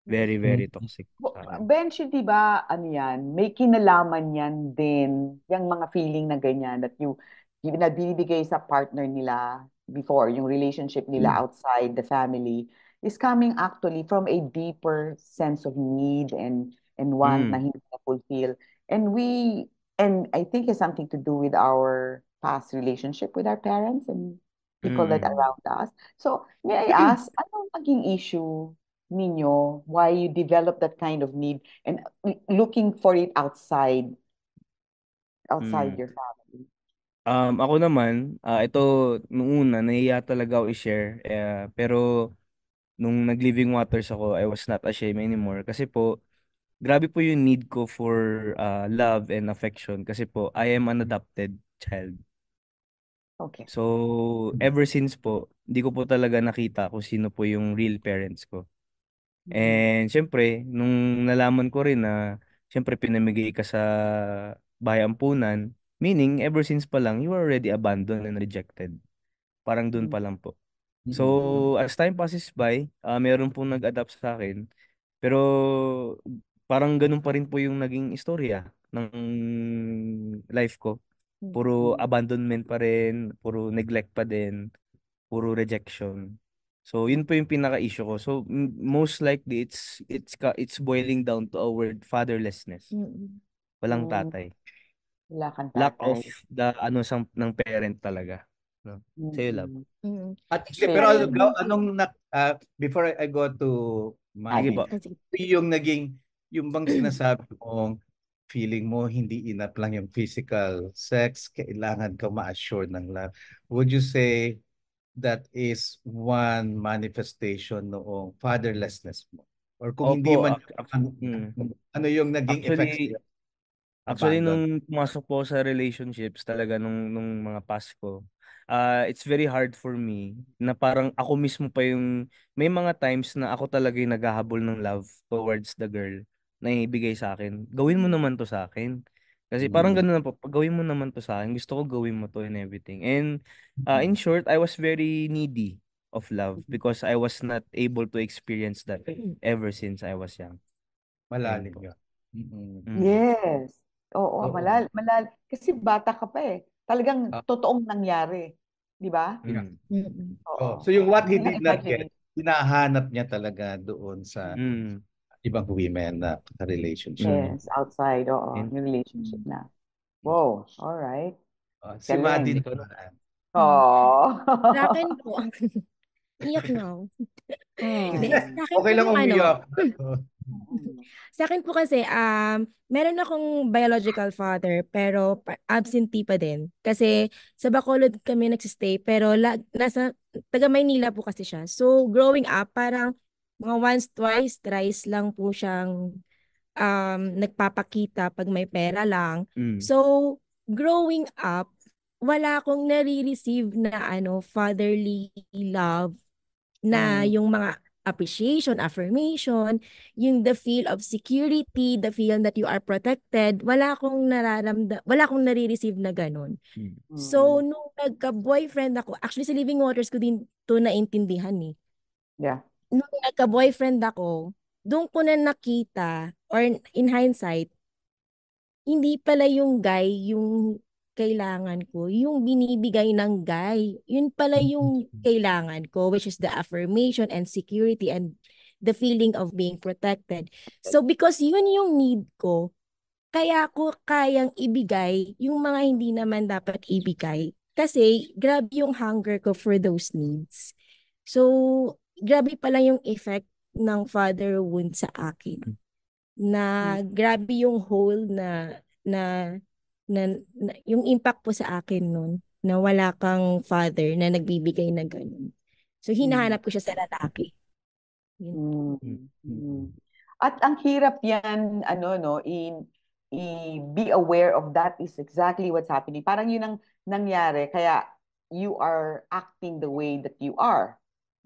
Very, very toxic sa akin. Benji, di ba, ano yan, may kinalaman yan din, yung mga feeling na ganyan, that na binibigay sa partner nila before, yung relationship nila outside the family, is coming actually from a deeper sense of need and want na hindi na fulfill. And I think it's something to do with our past relationship with our parents and people that around us. So, may I ask, anong naging issue ninyo, why you develop that kind of need and looking for it outside your family? Ako naman, ito nung una nahiya talaga ako i-share, pero nung nag-Living Waters ako, I was not ashamed anymore kasi po grabe po yung need ko for love and affection kasi po I am an adopted child. Okay. So ever since po, hindi ko po talaga nakita kung sino po yung real parents ko. And syempre, nung nalaman ko rin na syempre pinamigay ka sa bahay ampunan, meaning ever since pa lang, you are already abandoned and rejected. Parang dun pa lang po. So, as time passes by, meron pong nag-adapt sa akin. Pero parang ganun pa rin po yung naging istorya ng life ko. Puro abandonment pa rin, puro neglect pa din, puro rejection. So, yun po yung pinaka-issue ko. So, most likely it's boiling down to a word fatherlessness. Walang tatay. Wala kang Lack of tatay. the ng parent talaga. No? Sa'yo, love. At pero before I go to Sige Manny, po. yung naging yung bang sinasabi mong feeling mo hindi enough lang yung physical sex, kailangan ka ma-assure ng love. Would you say that is one manifestation noong fatherlessness mo? Or kung hindi Opo, man, ano yung naging effects actually, niya? Actually, Abandon. nung pumasok po sa relationships talaga nung mga past ko, it's very hard for me na parang ako mismo pa yung, may mga times na ako talaga yung naghahabol ng love towards the girl na ibigay sa akin. Gawin mo naman to sa akin. Kasi parang ganun na po, pag gawin mo naman to sa akin, gusto ko gawin mo to and everything. And in short, I was very needy of love because I was not able to experience that ever since I was young. Ayun Malalim po. yun. Yes. Oo, Oo. malal. Kasi bata ka pa eh. Talagang Ah. totoong nangyari. Di ba? Yeah. Oo. So yung what he Hindi did lang not get, hinahanap niya talaga doon sa ibang women na relationship. Yes, outside, oo. Yung relationship na. Wow, alright. Si Madin. Oh. Sa akin po, iyak na ako. Hindi, sa akin Okay po lang yung umiyak. Sa akin po kasi, meron akong biological father pero absentee pa din. Kasi sa Bacolod kami nagsistay pero nasa taga Maynila po kasi siya. So growing up, parang mga once, twice, thrice lang po siyang nagpapakita pag may pera lang. So growing up, wala akong nare-receive na fatherly love na yung mga appreciation, affirmation, yung the feel of security, the feel that you are protected, wala akong nare-receive na ganun. So, nung nagka-boyfriend ako, actually sa Living Waters ko din to naintindihan eh. Yeah. Nung nagka-boyfriend ako, doon ko na nakita, or in hindsight, hindi pala yung guy yung kailangan ko, yung binibigay ng guy. Yun pala yung kailangan ko, which is the affirmation and security and the feeling of being protected. So because yun yung need ko, kaya ko kayang ibigay yung mga hindi naman dapat ibigay. Kasi grabe yung hunger ko for those needs. So grabe pala yung effect ng father wound sa akin. Na grabe yung hole na yung impact po sa akin nun na wala kang father na nagbibigay na ganun. So hinahanap ko siya sa lalaki. At ang hirap yan, be aware of that is exactly what's happening. Parang yun ang nangyari, kaya you are acting the way that you are.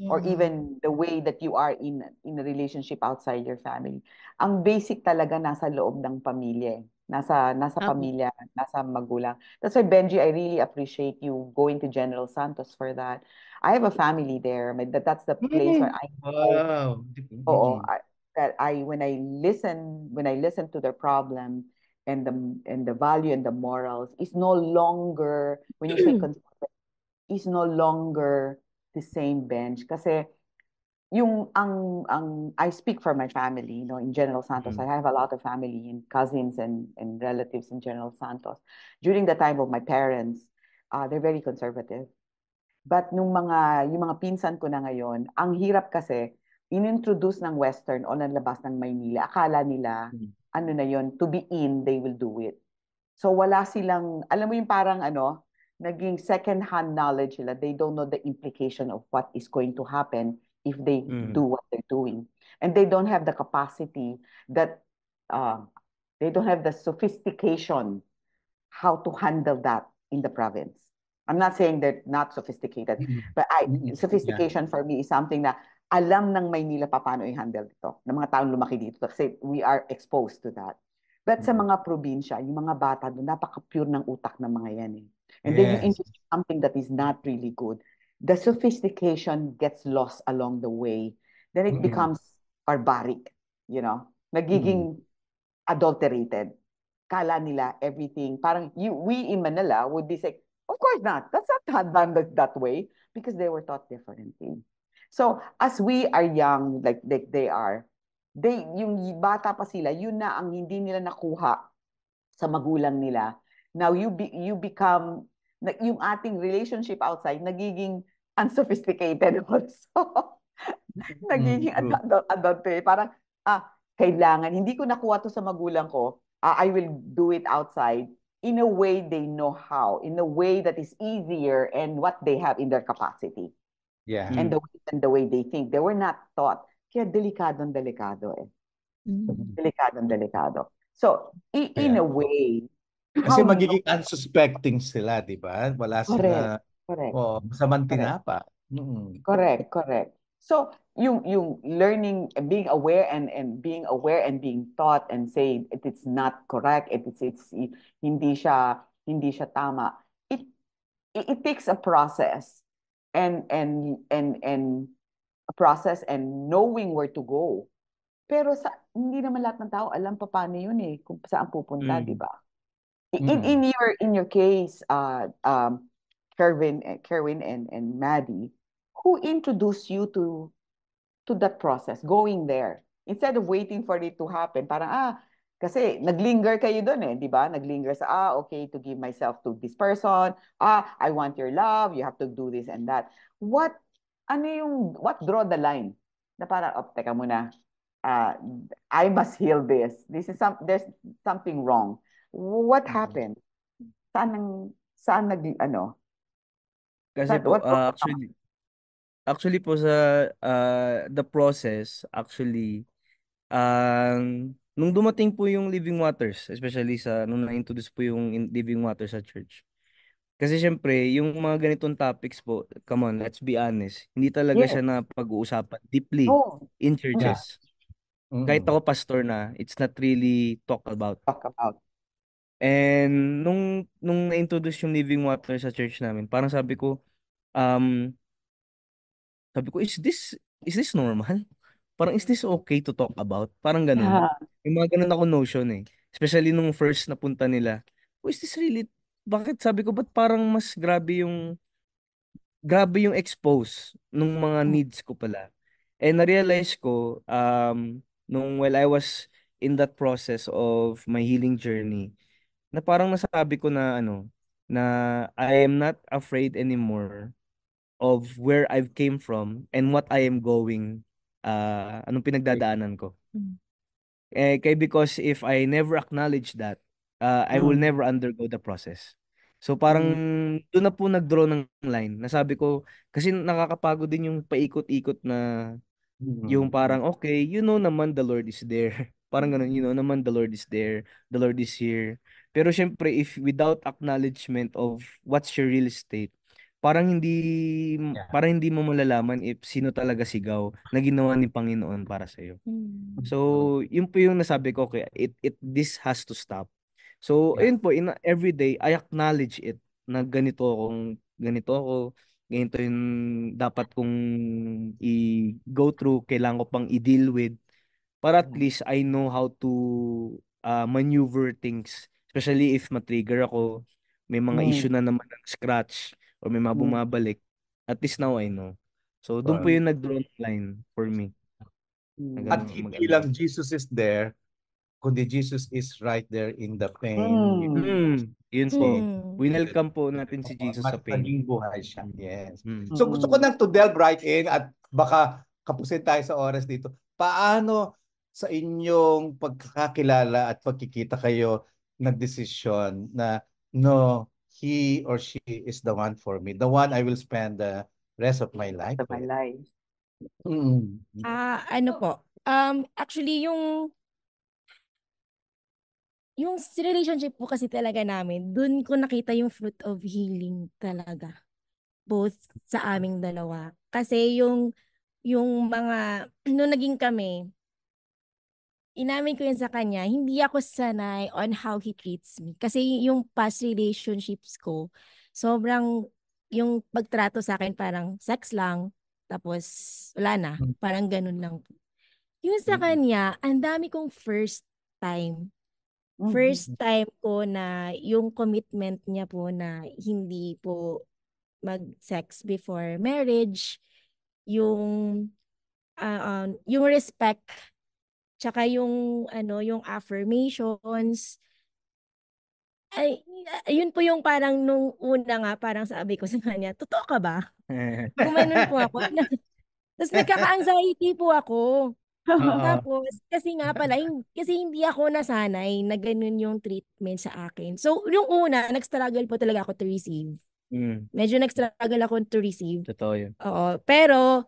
Or even the way that you are in a relationship outside your family. Ang basic talaga nasa loob ng pamilya. Nasa pamilya, nasa magulang. That's why, Benji, I really appreciate you going to General Santos for that. I have a family there. That's the place where I know. Wow. When I listen to their problem and the value and the morals is no longer, when you say conservative, is no longer the same bench kasi yung I speak for my family, in General Santos. I have a lot of family and cousins and relatives in General Santos. During the time of my parents, they're very conservative. But yung mga pinsan ko na ngayon, ang hirap kasi inintroduce ng Western o ng labas ng Maynila. Akala nila na yon, to be in, they will do it. So wala silang, alam mo yung parang naging second-hand knowledge nila. They don't know the implication of what is going to happen if they do what they're doing. And they don't have the capacity that, they don't have the sophistication how to handle that in the province. I'm not saying they're not sophisticated, but sophistication for me is something na alam ng Maynila pa paano i-handle ito, ng mga taong lumaki dito kasi we are exposed to that. But sa mga probinsya, yung mga bata doon, napaka-pure ng utak ng mga yan eh. And then you introduce something that is not really good. The sophistication gets lost along the way. Then it becomes barbaric, nagiging adulterated. Kala nila everything, parang we in Manila would be saying, of course not. That's not done that way because they were taught differently. So as we are young, like they are, yung bata pa sila, yun na ang hindi nila nakuha sa magulang nila. Now you become, yung ating relationship outside nagiging unsophisticated also. Nagiging adulterated. Parang kailangan, hindi ko nakuha to sa magulang ko, I will do it outside in a way they know how, in a way that is easier and what they have in their capacity. Yeah. and the way they think. They were not taught. Kaya delikado eh. Delikado. So, in Yeah. a way, Kasi how magiging unsuspecting sila, di ba? Wala correct, sila, correct, masamang correct. tinapa. Mm. Correct. So, yung learning, being aware and being aware and being taught and say it's not correct, it's hindi siya tama. It takes a process and a process and knowing where to go. Pero hindi naman lahat ng tao alam pa paano yun eh, kung saan pupunta, di ba? In your case, Kerwin and Maddie, who introduced you to that process, going there instead of waiting for it to happen? Parang kasi naglinger kayo doon eh, di ba? Naglinger sa okay, to give myself to this person. I want your love. You have to do this and that. What draw the line? Na parang, teka muna. I must heal this. There's something wrong. What happened? Saan Kasi po, what actually po sa the process, nung dumating po yung Living Waters, especially nung na-introduce po yung Living Waters sa church. Kasi syempre, yung mga ganitong topics po, come on, let's be honest, hindi talaga Yes. siya na pag-uusapan deeply Oh, in churches. Kahit Mm. ako pastor na, it's not really talked about. talk about. And nung na-introduce yung Living Waters sa church namin, parang um, is this normal? Parang, is this okay to talk about? Parang ganun. Yung mga ganun ako notion eh. Especially nung first na punta nila. Is this really, bakit sabi ko, ba't parang mas grabe yung expose nung mga needs ko pala. And na-realize ko, while I was in that process of my healing journey, na parang nasabi ko na na I am not afraid anymore of where I've came from and what I am going, anong pinagdadaanan ko. Because if I never acknowledge that, I will never undergo the process. So parang doon na po nag-draw ng line. Nasabi ko, kasi nakakapagod din yung paikot-ikot na yung parang, okay, naman the Lord is there. Parang ganun, naman the Lord is there, the Lord is here. Pero syempre, if without acknowledgement of what's your real state, parang hindi mo malalaman if sino talaga sigaw na ginawa ni Panginoon para sa iyo. So, yun po yung nasabi ko, okay, this has to stop. So, ayun po, in every day, I acknowledge it na ganito ako, ganito yung dapat kong i-go through, kailangan ko pang i-deal with, para at least I know how to maneuver things. Especially if matrigger ako, may mga issue na naman ng scratch, or may mga bumabalik, at least now I know. So, doon po yung nag-draw line for me. At hindi lang Jesus is there, kundi Jesus is right there in the pain. Yun po. Winelcome po natin si Jesus sa pain. Maging buhay siya. Yes. So gusto ko nang to delve right in at baka kapusin tayo sa oras dito. Paano sa inyong pagkakakilala at pagkikita kayo nagdesisyon na no, he or she is the one for me. The one I will spend the rest of my life with. Ano po? Actually, yung relationship po kasi talaga namin, dun ko nakita yung fruit of healing talaga. Both sa aming dalawa. Kasi yung nung naging kami, inamin ko yun sa kanya, hindi ako sanay on how he treats me. Kasi yung past relationships ko, sobrang yung pagtrato sa akin parang sex lang, tapos wala na. Parang ganun lang. Yung sa kanya, ang dami kong first time. First time ko na yung commitment niya po na hindi po mag-sex before marriage, yung respect, tsaka yung affirmations. Ay, yun po yung parang nung una nga, parang sabi ko sa kanya, totoo ka ba? Gumanon po ako. Tapos nagkaka-anxiety po ako. Tapos, kasi nga pala, kasi hindi ako nasanay na ganun yung treatment sa akin. So, yung una, nag-struggle po talaga ako to receive. Medyo nag-struggle ako to receive. Totoo yun. Oo. Pero,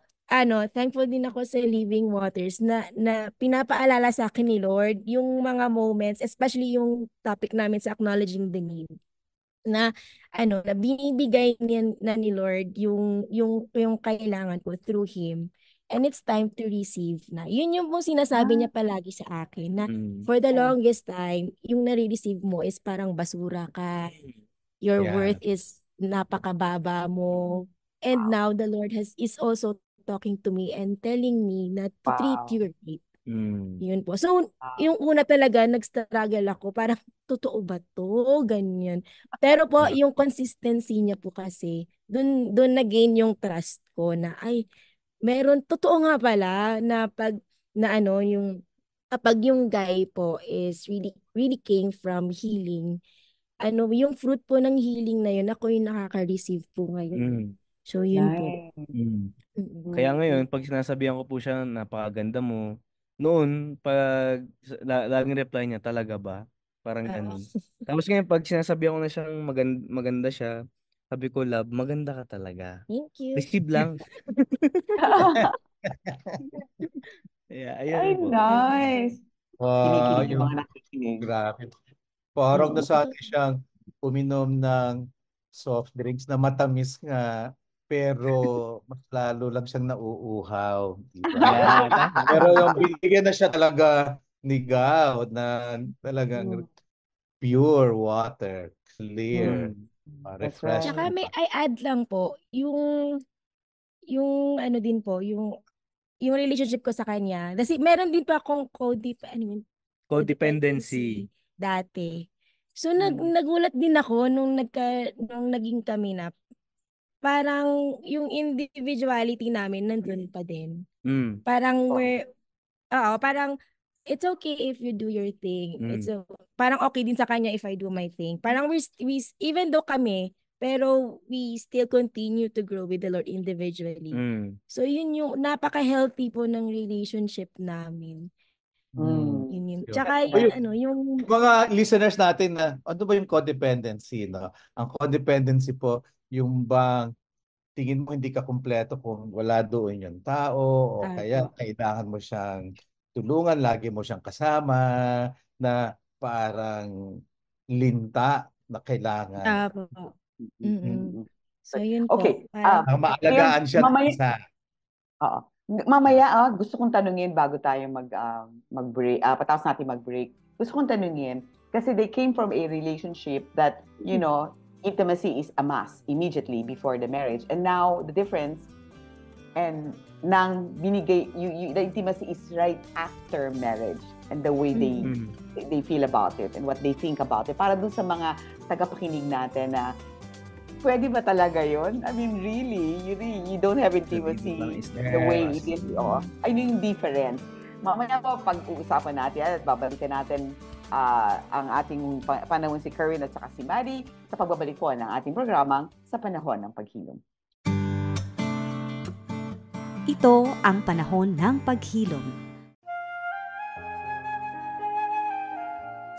thankful din ako sa Living Waters na pinapaalala sa akin ni Lord yung mga moments, especially yung topic namin sa Acknowledging the Need. Na binibigay na ni Lord yung kailangan ko through Him. And it's time to receive na. Yun yung pong sinasabi niya palagi sa akin na for the longest time, yung nare-receive mo is parang basura ka. Your worth is napakababa mo. And now the Lord is also talking to me and telling me na to treat you right. Yun po. So, yung una talaga, nag-struggle ako. Parang, totoo ba to? Ganyan. Pero po, yung consistency niya po kasi, dun na-gain yung trust ko na, totoo nga pala, na kapag yung guy po is really came from healing, yung fruit po ng healing na yun, ako yung nakaka-receive po ngayon. So, yun po. Kaya ngayon, pag sinasabihan ko po siya, napakaganda mo, noon, pag laging reply niya, talaga ba? Parang ganun. Tapos ngayon, pag sinasabihan ko na siyang maganda siya, sabi ko, love, maganda ka talaga. Thank you. Receive lang. Ay, nice. Wow, Kinikilig yung mga nakikinig. Grabe. Parang nasanay siyang uminom ng soft drinks na matamis nga, pero mas lalo lang siyang nauuhaw. Diba? Pero yung binigyan na siya talaga ni God na talagang pure water, clear, refreshing. Tsaka may I-add lang po, yung din po, yung relationship ko sa kanya. Kasi meron din pa akong codependency dati. So nagulat din ako nung naging kami na parang yung individuality namin nandun pa din. Parang parang it's okay if you do your thing. It's parang okay din sa kanya if I do my thing. Parang we even though kami, pero we still continue to grow with the Lord individually. So yun yung napaka-healthy po ng relationship namin. Yun. Tsaka yung mga listeners natin na ano ba yung codependency, no? Ang codependency po yung bang tingin mo hindi ka kumpleto kung wala doon yung tao o kaya kailangan mo siyang tulungan, lagi mo siyang kasama na parang linta na kailangan. So yun po. Okay. Maalagaan siya ng isa. Oo. Mamaya, gusto kong tanungin bago tayo mag-break, patapos natin mag-break. Gusto kong tanungin, kasi they came from a relationship that, intimacy is a must immediately before the marriage. And now, the difference, and nang binigay, the intimacy is right after marriage. And the way they feel about it and what they think about it. Para dun sa mga tagapakinig natin na, pwede ba talaga yun? I mean, really, you don't have intimacy the way it is. I mean, different. Mamaya po, pag-uusapan natin at babalikan natin ang ating panahon si Kerwin at saka si Maddie sa pagbabalik po ng ating programang Sa Panahon ng Paghilom. Ito ang Panahon ng Paghilom.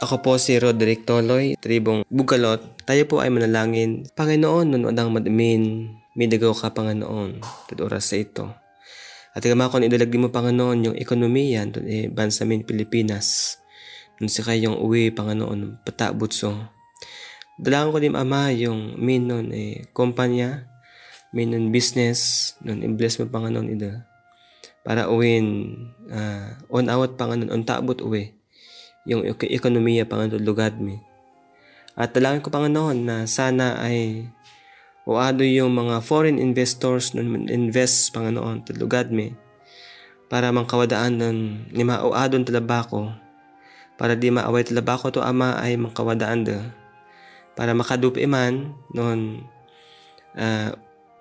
Ako po si Roderick Toloy, tribong Bugalot. Tayo po ay manalangin. Panginoon, nunood ang madamin, midagaw ka, Panginoon, tud oras sa ito. At ikamakon, idalagdi mo, Panginoon, yung ekonomiya, bansa min Pilipinas. Nun si kayong uwi, Panginoon, patabot so. Dalangan ko din, Ama, yung nun kumpanya, nun business, nun i-bless mo, Panginoon, ito. Para uwin, on out, Panginoon, on tabot uwi. Yung ekonomiya, Panginoon, lugad mi. At dalangin ko, Panginoon, na sana ay uado yung mga foreign investors nun invest, Panginoon, lugad mi. Para mangkawadaan nun, ni mauadon talabako. Para di maaway talabako to, Ama, ay mangkawadaan do. Para makadupi man, nun,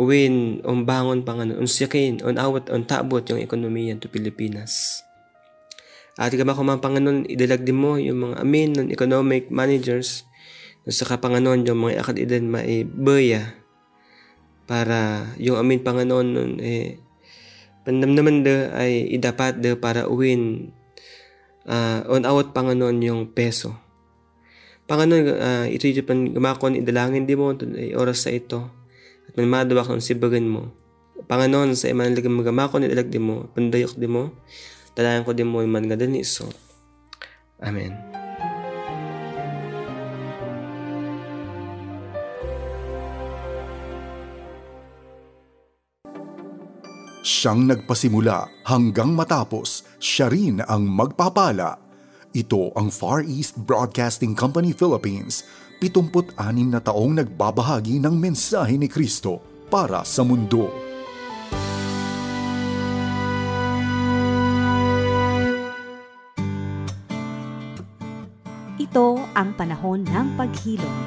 uwin, bangon, Panginoon, unsiyakin, awat, tabot yung ekonomiya to Pilipinas. At ikaw mga Panginoon, idalagdi mo yung mga ng economic managers sa Panginoon, yung mga akad-idan maibeya para yung Panginoon nun, pandamnaman da ay idapat da para uwin on out, Panginoon, yung peso. Panginoon, ito yung pan gumakon idalangin di mo oras sa ito. At manmadawa kang sibagan mo. Panginoon, sa imanalagang magamakon idalag di mo, pandayok di mo, dalayan ko di mo iman nga dani so. Amen. Siyang nagpasimula hanggang matapos, siya rin ang magpapala. Ito ang Far East Broadcasting Company Philippines, 76 na taong nagbabahagi ng mensahe ni Kristo para sa mundo. Ito ang panahon ng paghilom.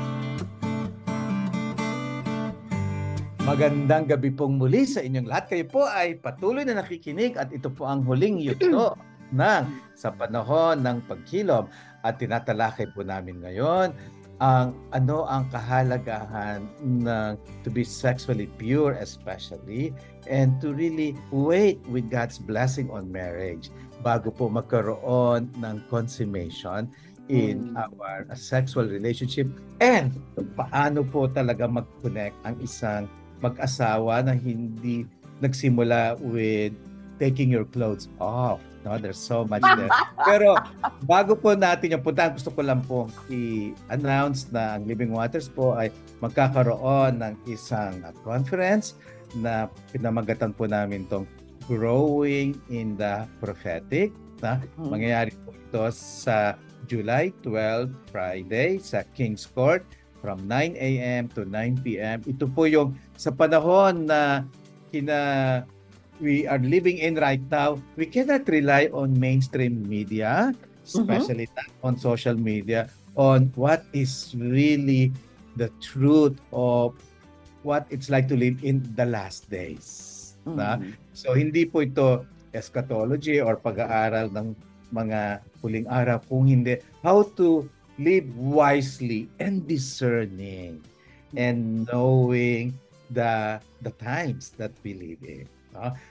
Magandang gabi pong muli sa inyong lahat. Kayo po ay patuloy na nakikinig at ito po ang huling yugto ng sa panahon ng paghilom. At tinatalakay po namin ngayon ang ano ang kahalagahan ng to be sexually pure especially and to really wait with God's blessing on marriage bago po magkaroon ng consummation in our sexual relationship and paano po talaga mag-connect ang isang mag-asawa na hindi nagsimula with taking your clothes off. No, there's so much there. Pero bago po natin yung puntahan, gusto ko lang pong i-announce na ang Living Waters po ay magkakaroon ng isang conference na pinamagatan po namin tong Growing in the Prophetic. Na mangyayari po ito sa July 12, Friday sa King's Court from 9 a.m. to 9 p.m. Ito po yung sa panahon na we are living in right now, we cannot rely on mainstream media, especially on social media, on what is really the truth of what it's like to live in the last days. So hindi po ito eschatology or pag-aaral ng mga huling araw, kung hindi how to live wisely and discerning and knowing the times that we live in.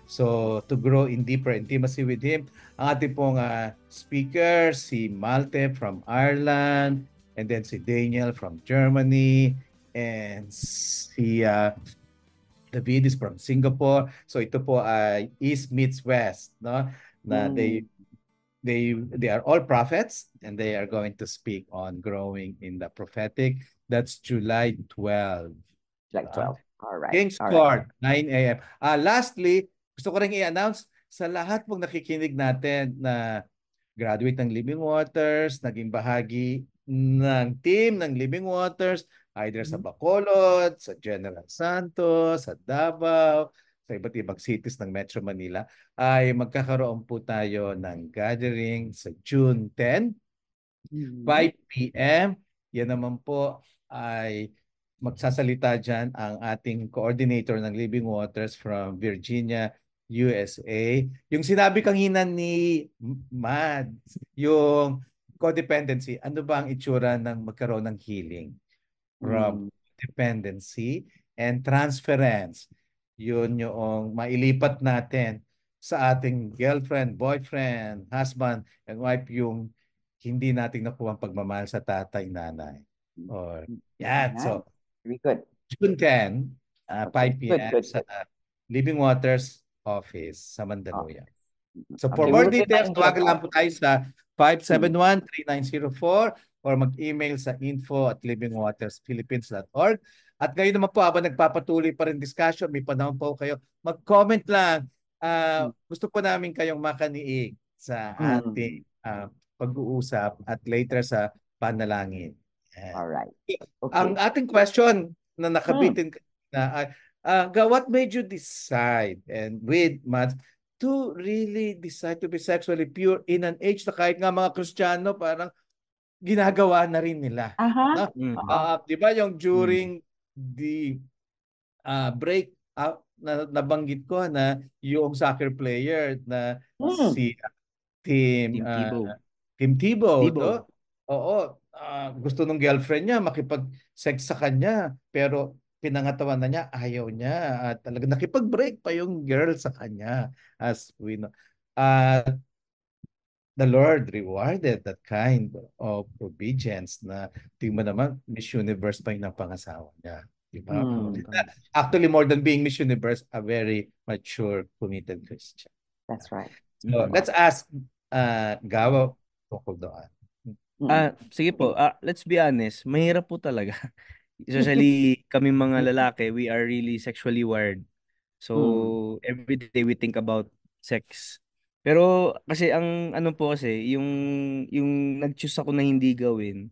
So to grow in deeper intimacy with Him, ang ating pong speaker, si Malte from Ireland, and then si Daniel from Germany, and si David is from Singapore. So ito po ay East meets West, no? Na they are all prophets and they are going to speak on growing in the prophetic. That's July 12. July 12. All right. King's Court, 9 a.m. Lastly, gusto ko rin i-announce sa lahat pong nakikinig natin na graduate ng Living Waters, naging bahagi ng team ng Living Waters, either sa Bacolod, sa General Santos, sa Davao, sa iba't ibang cities ng Metro Manila, ay magkakaroon po tayo ng gathering sa June 10, 5 p.m. Yan naman po ay magsasalita dyan ang ating coordinator ng Living Waters from Virginia, USA. Yung sinabi kanina ni Mads, yung codependency, ano ba ang itsura ng magkaroon ng healing? From dependency and transference. Yun yung mailipat natin sa ating girlfriend, boyfriend, husband, and wife, yung hindi natin nakuha ang pagmamahal sa tatay, nanay. Or, yan. So, very good. June 10, 5 p.m. sa Living Waters office sa Mandaluyong. So, for more details, tawagan lang po tayo sa 571-3904 or mag-email sa info@livingwatersphilippines.org. At ngayon naman po, habang nagpapatuloy pa rin discussion, may panahon po kayo, mag-comment lang. Gusto po namin kayong makaniig sa ating pag-uusap at later sa panalangin. Alright. Okay. Ang ating question na nakabitin na what made you decide and with Mads to really decide to be sexually pure in an age na kahit nga mga Kristiyano parang ginagawa na rin nila. No? Di ba yung during the break na nabanggit ko na yung soccer player na si Tim Tebow. No? Oo, gusto ng girlfriend niya makipag-sex sa kanya pero pinangatawan na niya, ayaw niya. At talaga nakipag-break pa yung girl sa kanya as we know. the Lord rewarded that kind of obedience na tingnan mo naman, Miss Universe pa yung napangasawa niya. Diba? Actually, more than being Miss Universe, a very mature, committed Christian. That's right. So, let's ask Gawa tungkol doon. Sige po. Let's be honest. Mahirap po talaga. Especially kami mga lalaki, we are really sexually wired. So, every day we think about sex. Pero kasi ang ano po kasi, yung nag-choose ako na hindi gawin,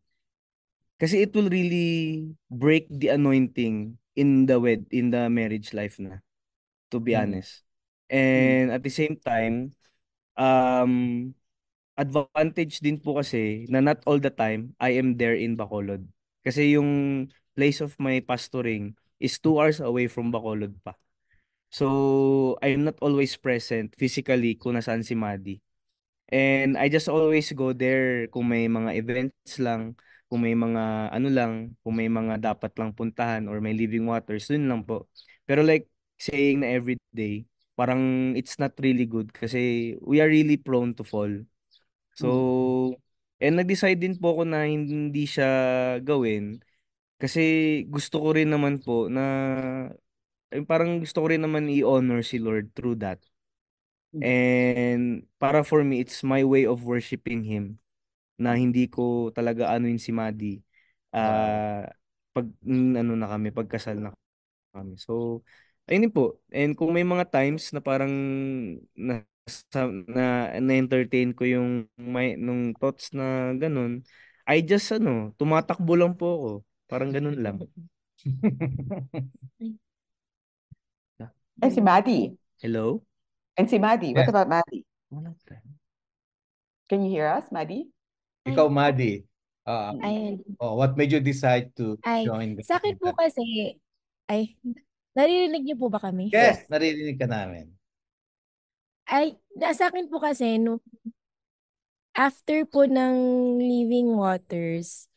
kasi it will really break the anointing in the marriage life na, to be honest. And at the same time, advantage din po kasi na not all the time I am there in Bacolod. Kasi yung place of my pastoring is 2 hours away from Bacolod pa. So, I'm not always present physically kung nasaan si Maddie. And I just always go there kung may mga events lang, kung may mga ano lang, kung may mga dapat lang puntahan or may living waters, dun lang po. Pero like saying na everyday, parang it's not really good kasi we are really prone to fall. So, and nag-decide din po ako na hindi siya gawin kasi gusto ko rin naman po na parang gusto ko rin naman i-honor si Lord through that. And para for me, it's my way of worshiping Him na hindi ko talaga anuin si Maddie pag ano na kami, pagkasal na kami. So, ayun din po. And kung may mga times na parang na-entertain ko yung nung thoughts na ganun, I just tumatakbo lang po ako. Parang ganun lang. And si Maddie. Hello? And si Maddie. What Yes. about Maddie? Wala. Can you hear us, Maddie? Ikaw, Maddie, Ayun. what made you decide to Ay, join the sa akin po kasi, naririnig niyo po ba kami? Yes, naririnig ka namin. Sa akin po kasi, after po ng Living Waters,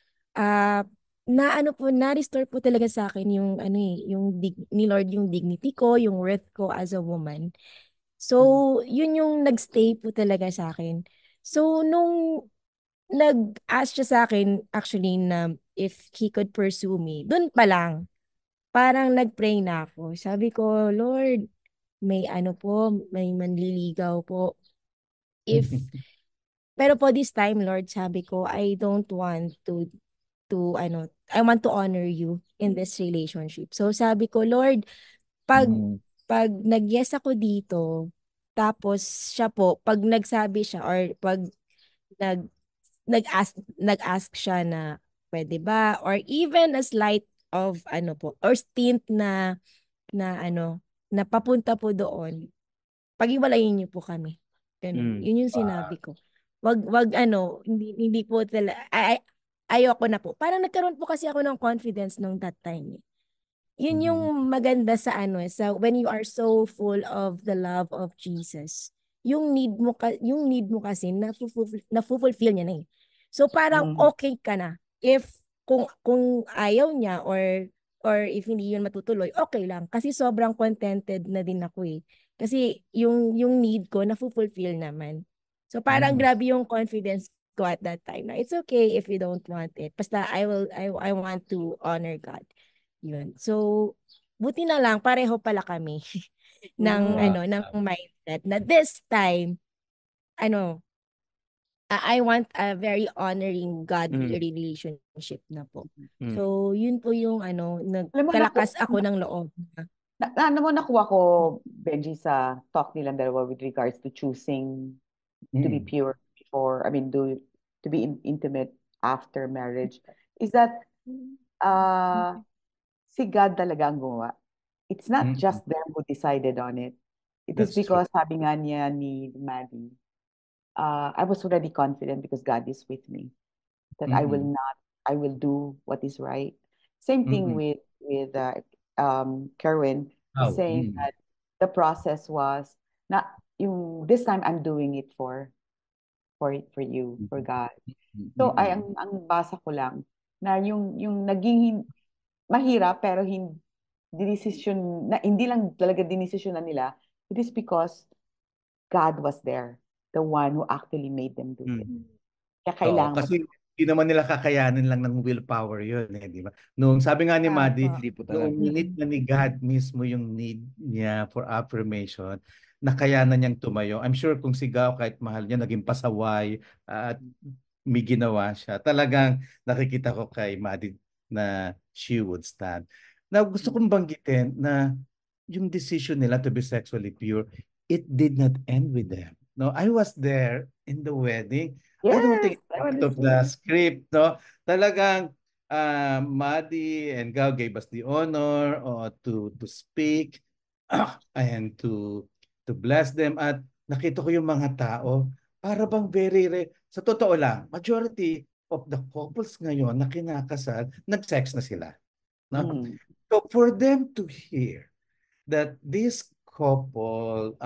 na-restore po talaga sa akin yung ni Lord yung dignity ko, yung worth ko as a woman. So, yun yung nagstay po talaga sa akin. So, nung nag-ask siya sa akin actually na if he could pursue me, dun pa lang, parang nag-pray na ako. Sabi ko, Lord, may manliligaw po. Pero po this time, Lord, sabi ko, I don't want I want to honor you in this relationship. So sabi ko, Lord, pag nag-yes ako dito, tapos siya po, pag nagsabi siya or pag nag-ask siya na pwede ba, or even a slight of or stint na papunta po doon, pag-iwalayin niyo po kami. Ganun. Yun yung sinabi ko. Wag hindi po ayoko na po. Parang nagkaroon po kasi ako ng confidence nung that time. Yun yung maganda sa when you are so full of the love of Jesus. Yung need mo kasi na-fulfill niya na eh. So parang okay ka na. If kung ayaw niya or if hindi yun matutuloy, okay lang. Kasi sobrang contented na din ako eh. Kasi yung need ko na-fulfill naman. So parang grabe yung confidence ko at that time. Na it's okay if you don't want it. Basta I want to honor God. Yun. So buti na lang pareho pala kami ng ng mindset na this time I want a very honoring godly relationship na po. So yun po yung nagkalakas ako ng loob. Nakuha ko, Benji, sa talk nilang dalawa with regards to choosing to be pure before, to be intimate after marriage, is that si God talaga ang gumawa. It's not just them who decided on it. It is because, sabi nga niya ni Maddie, I was already confident because God is with me. That I will do what is right. Same thing with Kerwin, saying that the process was this time I'm doing it for you, for God. So ang basa ko lang na yung naging mahirap pero hindi lang talaga dinesisyon na nila. It is because God was there. the one who actually made them do it. Kaya Oo, kailangan kasi hindi naman nila kakayanin lang ng willpower yun, di ba? Nung sabi nga ni Maddie, Hindi po noong talaga. minute na ni God mismo yung need niya for affirmation, nakayanan niyang tumayo. I'm sure kung sigaw kahit mahal niya, naging pasaway at may ginawa siya. Talagang nakikita ko kay Maddie na she would stand. Now, gusto kong banggitin na yung decision nila to be sexually pure, it did not end with them. No, I was there in the wedding. I don't think it's part of the script, no? Talagang Maddie and Gao gave us the honor to speak and to bless them, at nakita ko yung mga tao para bang sa totoo lang, majority of the couples ngayon na kinakasal, nag-sex na sila, no? So for them to hear that this couple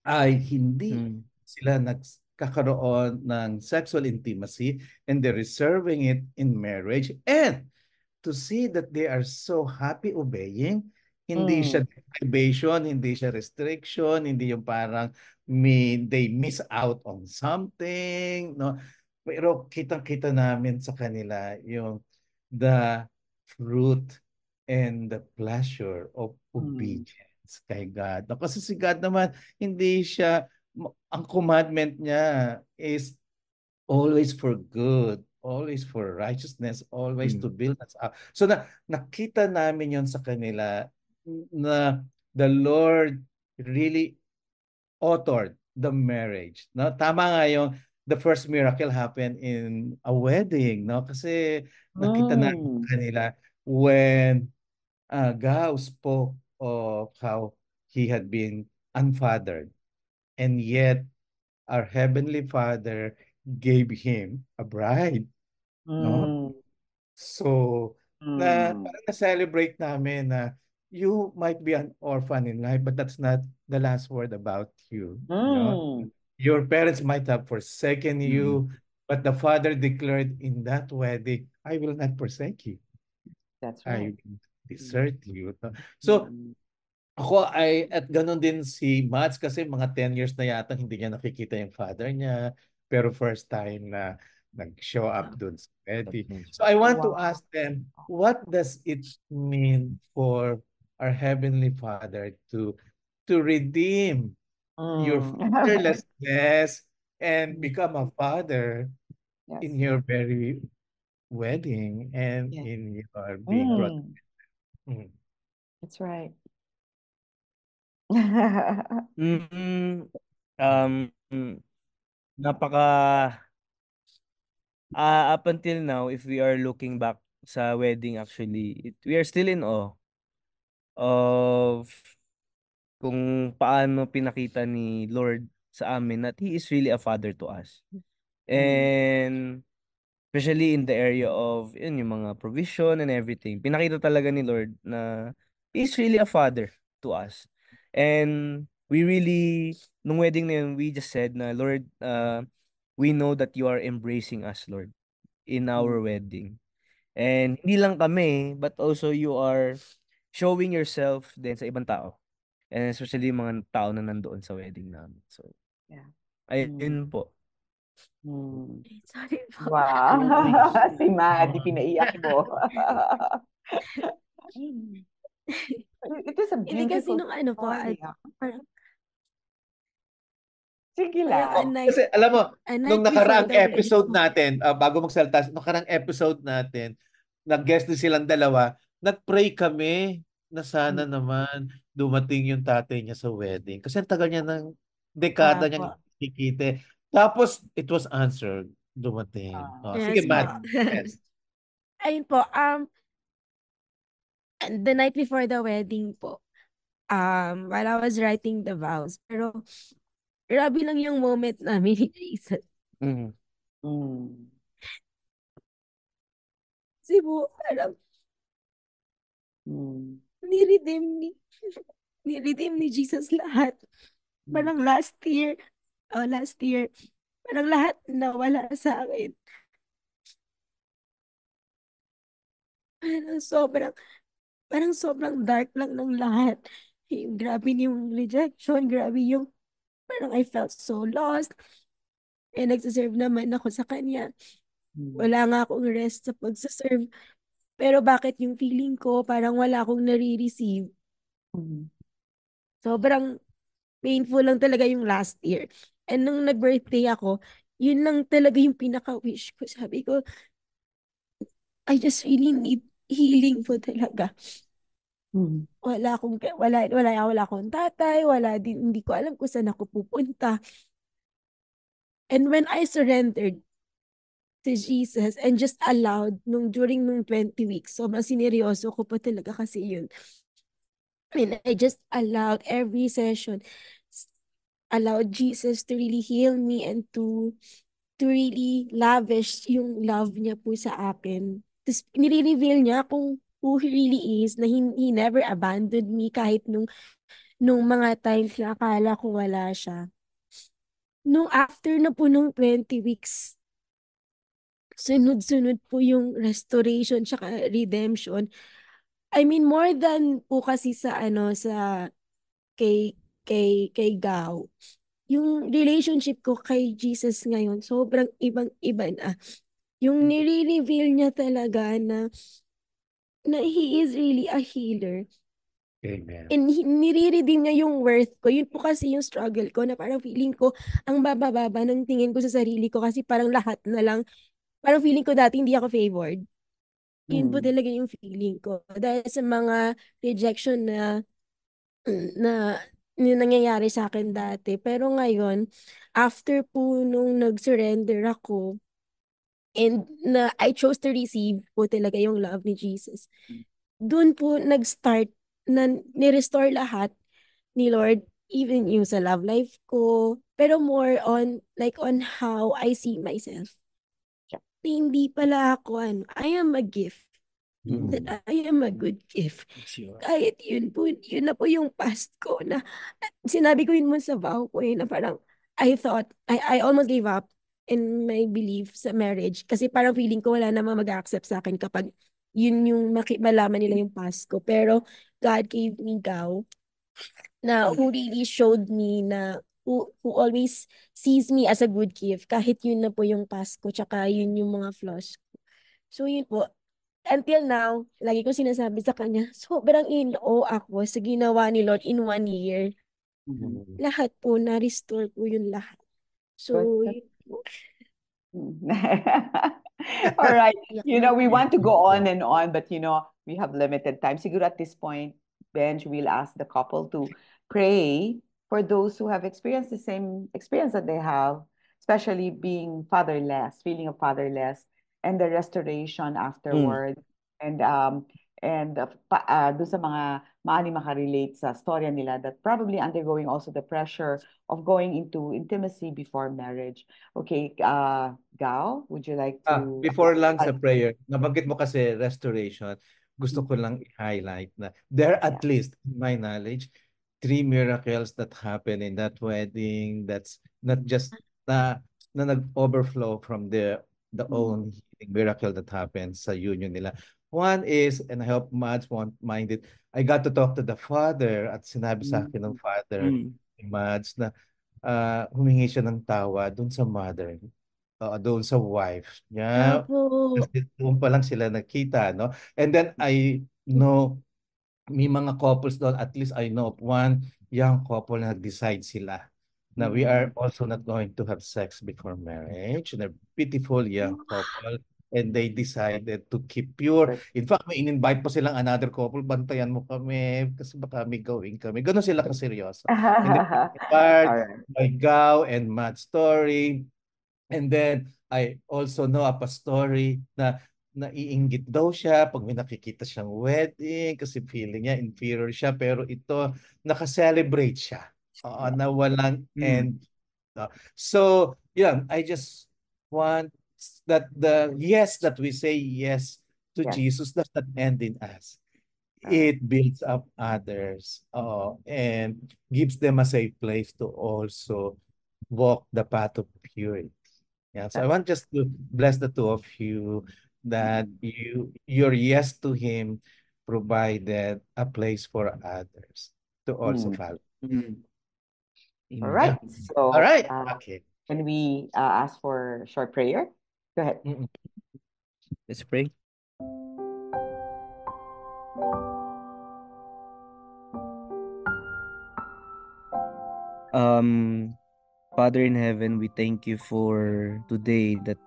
ay hindi sila nagkakaroon ng sexual intimacy and they're reserving it in marriage, and to see that they are so happy obeying, hindi siya deprivation, hindi siya restriction, hindi yung parang they miss out on something, no? Pero kitang-kita namin sa kanila yung the fruit and the pleasure of obedience kay God. No, kasi si God naman, hindi siya, ang commandment niya is always for good, always for righteousness, always to build us up. So nakita namin yon sa kanila na the Lord really authored the marriage. No? Tama nga yung the first miracle happened in a wedding, no? Kasi nakita namin sa kanila when Gao spoke of how he had been unfathered, and yet our Heavenly Father gave him a bride. No? So, parang na-celebrate namin na you might be an orphan in life, but that's not the last word about you. No? Your parents might have forsaken you, but the Father declared in that wedding, I will not forsake you. That's I right. will desert you. So, ako at ganun din si Mats, kasi mga 10 years na yata hindi niya nakikita yung father niya, pero first time na nag-show up dun sa wedding. So I want to ask them, what does it mean for our Heavenly Father to redeem your fatherlessness and become a father in your very wedding and in your being brought? That's right. Napaka up until now, if we are looking back sa wedding, actually, we are still in awe of kung paano pinakita ni Lord sa amin that He is really a father to us. And especially in the area of yun, yung mga provision and everything. Pinakita talaga ni Lord na He is really a father to us. And we really, nung wedding na yun, we just said na, Lord, we know that you are embracing us, Lord, in our wedding. And hindi lang kami, but also you are showing yourself din sa ibang tao. And especially yung mga tao na nandoon sa wedding namin. So, ayun po. Sorry po. Wow. Si Maddie, pinaiyak mo. It is a Hindi kasi beautiful nung ano po, story. parang Sige parang lang. Kasi alam mo, a night nung before nakaraang the wedding episode po. natin, bago magsalita, nung nakaraang episode natin, nag-guest din silang dalawa, nag-pray kami na sana naman dumating yung tatay niya sa wedding. Kasi ang tagal niya ng dekada niyang ikikita. Tapos, it was answered. Dumating. Sige, Yes po. Matt. Yes. Ayun po, the night before the wedding po, while I was writing the vows, pero grabe lang yung moment namin ni Jason. Kasi po, parang ni-redeem ni Jesus lahat. Parang last year, parang lahat nawala sa akin. Parang sobrang dark lang ng lahat. Grabe yung rejection, grabe yung Parang I felt so lost. Eh, nagsaserve naman ako sa kanya. Wala nga akong rest sa pagsaserve. Pero bakit yung feeling ko, parang wala akong nare-receive. Sobrang painful lang talaga yung last year. And nung nag-birthday ako, yun lang talaga yung pinaka-wish ko. Sabi ko, I just really need healing po talaga. Wala akong tatay, hindi ko alam kung saan ako pupunta. And when I surrendered to Jesus and just allowed during nung 20 weeks, sobrang sineryoso ko pa talaga kasi yun. And I just allowed every session, allowed Jesus to really heal me and to really lavish yung love niya po sa akin. Tapos nire-reveal niya kung who he really is, na he never abandoned me kahit nung mga times na akala ko wala siya. Nung after na po nung 20 weeks, sunod-sunod po yung restoration tsaka redemption. I mean, more than po kasi sa kay Gao. Yung relationship ko kay Jesus ngayon, sobrang ibang-iba na. Yung nire-reveal niya talaga na he is really a healer. Amen. And nire-redeem niya yung worth ko. Yun po kasi yung struggle ko na parang feeling ko ang baba-baba ng tingin ko sa sarili ko kasi parang lahat na lang, parang feeling ko dati hindi ako favored. Yun po talaga yung feeling ko. Dahil sa mga rejection na nangyayari sa akin dati. Pero ngayon, after po nung nag-surrender ako, and na I chose to receive po talaga yung love ni Jesus. Doon po nag-start na ni-restore lahat ni Lord, even yung sa love life ko, pero more on on how I see myself. Hindi pala ako I am a gift. That I am a good gift. Kahit yun na po yung past ko na sinabi ko yun mo sa vow ko na parang I thought, I almost gave up in my belief sa marriage kasi parang feeling ko wala namang mag-accept sa akin kapag yun yung malaman nila yung past ko. Pero God gave me Gao na who really showed me na who always sees me as a good gift kahit yun na po yung past ko tsaka yun yung mga flaws ko. So yun po, until now, lagi ko sinasabi sa kanya, sobrang in-awe ako sa ginawa ni Lord in 1 year. Lahat po, na-restore po yung lahat. So, yun po. All right. We want to go on and on, but we have limited time. Siguro at this point, Benj, we'll ask the couple to pray for those who have experienced the same experience that they have, especially being fatherless, feeling of fatherless, and the restoration afterward. And doon sa mga maaaring makarelate sa storya nila that probably undergoing also the pressure of going into intimacy before marriage. Okay, Gao, would you like to... Before lang sa prayer, nabanggit mo kasi restoration, gusto ko lang i-highlight na there at least, in my knowledge, 3 miracles that happened in that wedding. That's not just na nag-overflow from the own healing miracle that happened sa union nila. One is, and I hope Mads won't mind it, I got to talk to the father at sinabi sa akin ng father ni Mads na humingi siya ng tawa doon sa mother, doon sa wife niya. Kasi doon pa lang sila nakita, no? And then I know may mga couples doon, at least I know of one young couple na nag-decide sila na we are also not going to have sex before marriage. They're beautiful young couple and they decided to keep pure. In fact, may in-invite pa silang another couple, bantayan mo kami kasi baka may gawin kami. Ganon sila kaseryoso. And then part by Gao and Matt story. And then I also know a story na naiinggit daw siya pag may nakikita siyang wedding kasi feeling niya inferior siya, pero ito naka-celebrate siya na walang end. So yeah, I just want that the yes that we say yes to Jesus does not end in us. It builds up others and gives them a safe place to also walk the path of purity. Yeah, so I want just to bless the two of you that your yes to Him provided a place for others to also follow. All Amen. right. All So, right. Okay. can we ask for a short prayer? Go ahead. Let's pray. Father in heaven, we thank you for today that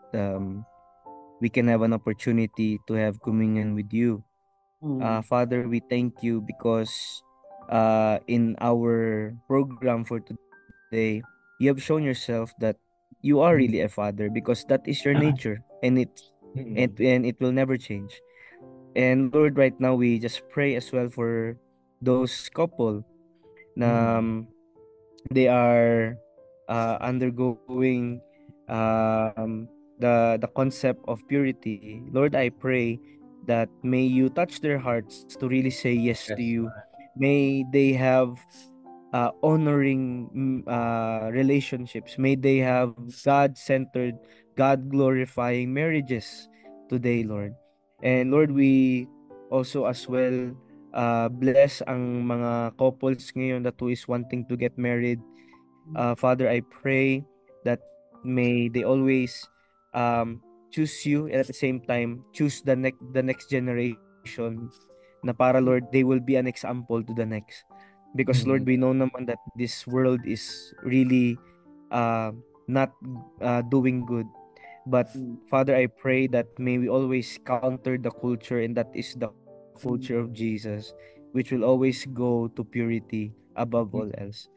we can have an opportunity to have communion with you. Father, we thank you because in our program for today, you have shown yourself that you are really a father because that is your nature and it will never change. And Lord, right now we just pray as well for those couple na they are undergoing the concept of purity. Lord, I pray that may you touch their hearts to really say yes to you. May they have honoring relationships. May they have God-centered, God-glorifying marriages today, Lord. And Lord, we also as well bless ang mga couples ngayon that who is wanting to get married. Father, I pray that may they always choose you and at the same time choose the next generation na para Lord they will be an example to the next. Because Lord, we know naman that this world is really not doing good. But Father, I pray that may we always counter the culture, and that is the culture of Jesus, which will always go to purity above all else.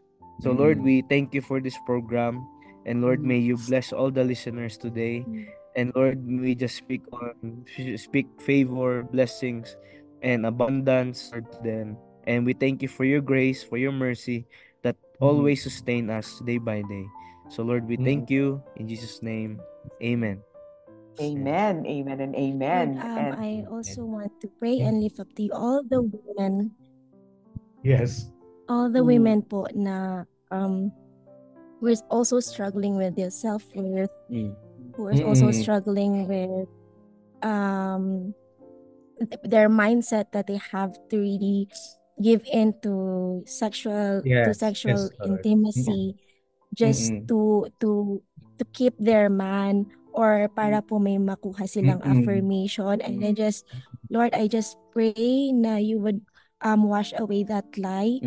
So Lord, we thank you for this program, and Lord, may you bless all the listeners today. And Lord, we just speak favor, blessings, and abundance to them. And we thank you for your grace, for your mercy that always sustain us day by day. So Lord, we thank you in Jesus' name. Amen. Amen, amen, and Lord, amen. And I also want to pray and lift up to you all the women. Yes. All the women po na who is also struggling with their self-worth, who is also struggling with their mindset that they have to really give in to sexual Lord. intimacy just to keep their man or para po may makuha silang affirmation. And then just Lord, I just pray na you would wash away that lie.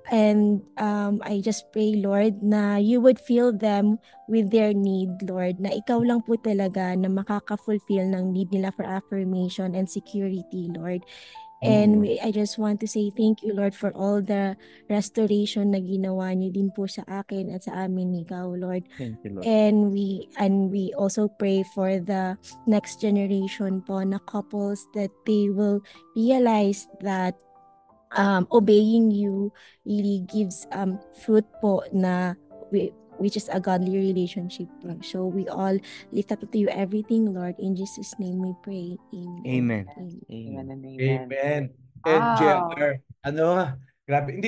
And I just pray, Lord, na you would fill them with their need, Lord, na ikaw lang po talaga na makaka-fulfill ng need nila for affirmation and security, Lord. And I just want to say thank you, Lord, for all the restoration na ginawa niyo din po sa akin at sa amin ikaw, Lord. Thank you, Lord. And we also pray for the next generation po na couples that they will realize that obeying you really gives fruit po na which is a godly relationship po. So we all lift up to you everything, Lord. In Jesus' name we pray. Amen. Amen. amen and amen. Amen. And JR, grabe.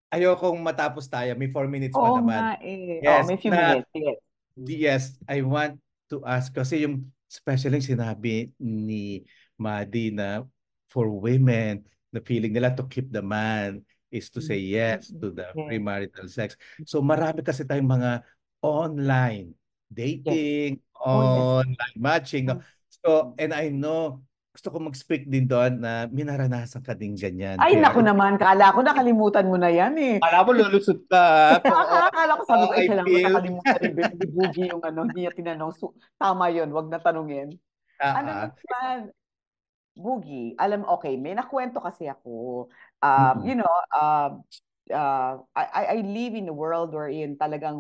Ayokong matapos tayo. May 4 minutes pa Oo naman. nga eh. Yes, May few minutes. Yes. Yes, I want to ask kasi yung especially sinabi ni Madi na for women, the feeling nila to keep the man is to say yes to the premarital sex. So marami kasi tayong mga online dating, online matching. So, and I know, gusto ko mag-speak din doon na minaranasan ka din ganyan. Ay, naku naman. Kala ko nakalimutan mo na yan eh. Kala mo lulusot ka. Kala ko sabi ko, I kailangan feel... nakalimutan ni Boogie yung hindi niya tinanong. Tama yun, wag na tanungin. Ano naman, Boogie, okay, may nakwento kasi ako. You know, I live in a world wherein talagang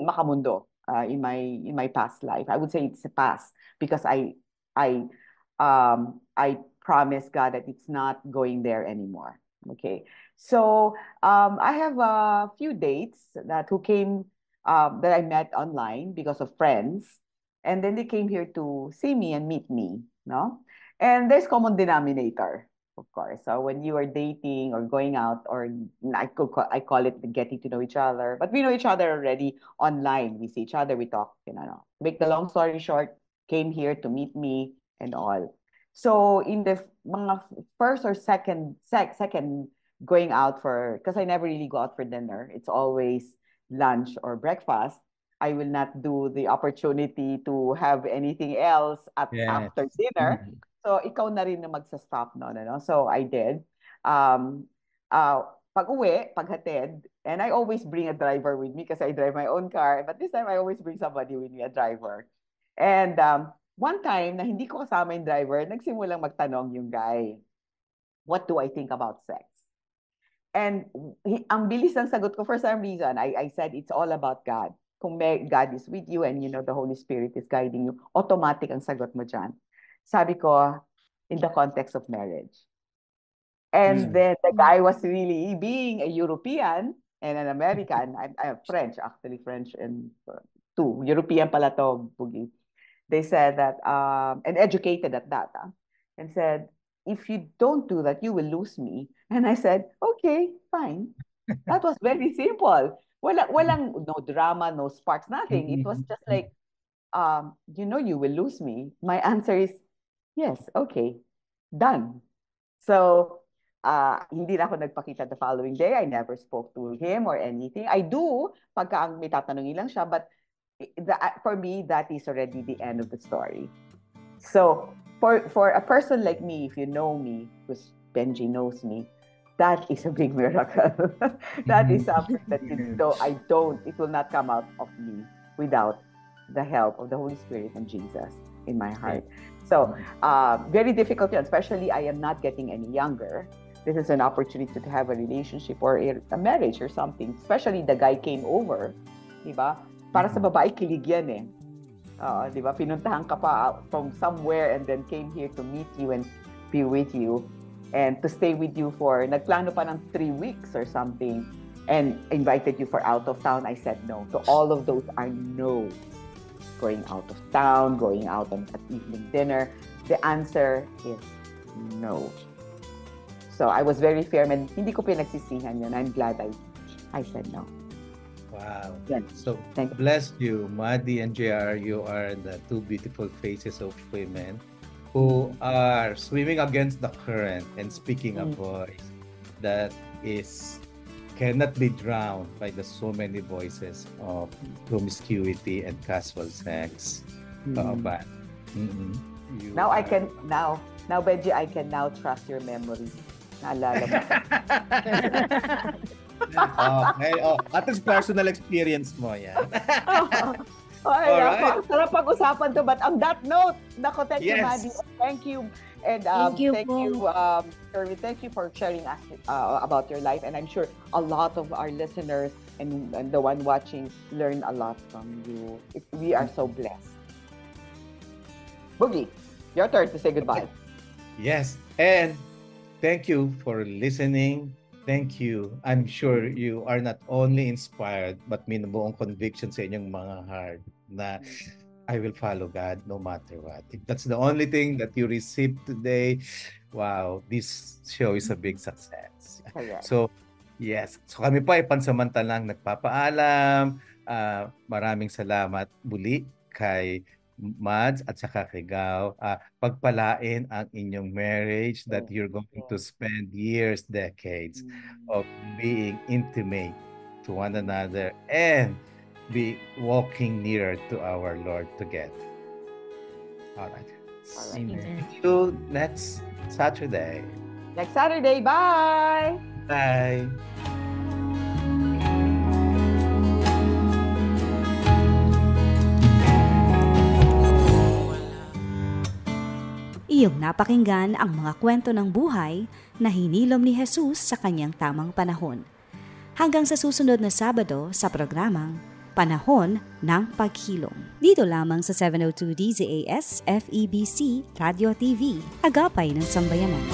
makamundo in my past life. I would say it's a past because I promise God that it's not going there anymore. Okay, so I have a few dates that I met online because of friends, and then they came here to see me and meet me, no? And there's common denominator, of course. So when you are dating or going out, or I call it getting to know each other, but we know each other already online. We see each other, we talk, Make the long story short, came here to meet me and all. So in the mga first or second going out because I never really go out for dinner. It's always lunch or breakfast, I will not do the opportunity to have anything else after dinner. So, ikaw na rin na magsa-stop noon. Ano? So, I did. Pag-uwi, paghatid, and I always bring a driver with me kasi I drive my own car. But this time, I always bring somebody with me, a driver. And one time, na hindi ko kasama yung driver, nagsimulang magtanong yung guy, what do I think about sex? And ang bilis ng sagot ko, for some reason, I said it's all about God. Kung God is with you and the Holy Spirit is guiding you, automatic ang sagot mo dyan. Sabi ko, in the context of marriage. And then the guy was really, being a European and an American, I'm French, actually French and two, European pala to, Boogie. They said that, and educated at that, and said, if you don't do that, you will lose me. And I said, okay, fine. That was very simple. Walang no drama, no sparks, nothing. It was just like, you will lose me. My answer is, yes, okay, done. So, hindi na ako nagpakita the following day. I never spoke to him or anything. I do, pagka may tatanungin lang siya, but for me, that is already the end of the story. So, for a person like me, if you know me, because Benji knows me, that is a big miracle. That is something that it will not come out of me without the help of the Holy Spirit and Jesus in my heart. So, very difficult yun, especially I am not getting any younger. This is an opportunity to have a relationship or a marriage or something. Especially the guy came over, di ba? Para sa babae, kilig yan eh. Di ba? Pinuntahan ka pa from somewhere and then came here to meet you and be with you. And to stay with you for, nagplano pa ng 3 weeks or something, and invited you for out of town, I said no. So all of those are no. Going out of town, going out at evening dinner, the answer is no. So I was very firm and hindi ko pinagsisihan yun. I'm glad I said no. Wow. Yan. So, bless you, Maddie and JR. You are the two beautiful faces of women who are swimming against the current and speaking a voice that cannot be drowned by the so many voices of promiscuity and casual sex. But now Benji, I can now trust your memory. Naalala mo. Okay. At least personal experience mo yan. Alright. Sarap pag-usapan to, but on that note, thank you, Maddie. Thank you. And thank you, Kirby. Thank you for sharing us about your life. And I'm sure a lot of our listeners and the one watching learn a lot from you. We are so blessed. Boogie, your turn to say goodbye. Yes. And thank you for listening. Thank you. I'm sure you are not only inspired, but may buong conviction sa inyong mga heart na I will follow God no matter what. If that's the only thing that you received today, wow, this show is a big success. So, yes. So kami pa ay pansamantalang nagpapaalam. Maraming salamat muli kay Mads at saka kay Gao. Pagpalain ang inyong marriage that you're going to spend years, decades of being intimate to one another and be walking nearer to our Lord together. All right. See you next Saturday. Next Saturday. Bye. Bye. Iyong napakinggan ang mga kwento ng buhay na hinilom ni Jesus sa kanyang tamang panahon. Hanggang sa susunod na Sabado sa programang Panahon ng Paghilom. Dito lamang sa 702 DZAS FEBC Radio TV, Agapay ng Sambayanan.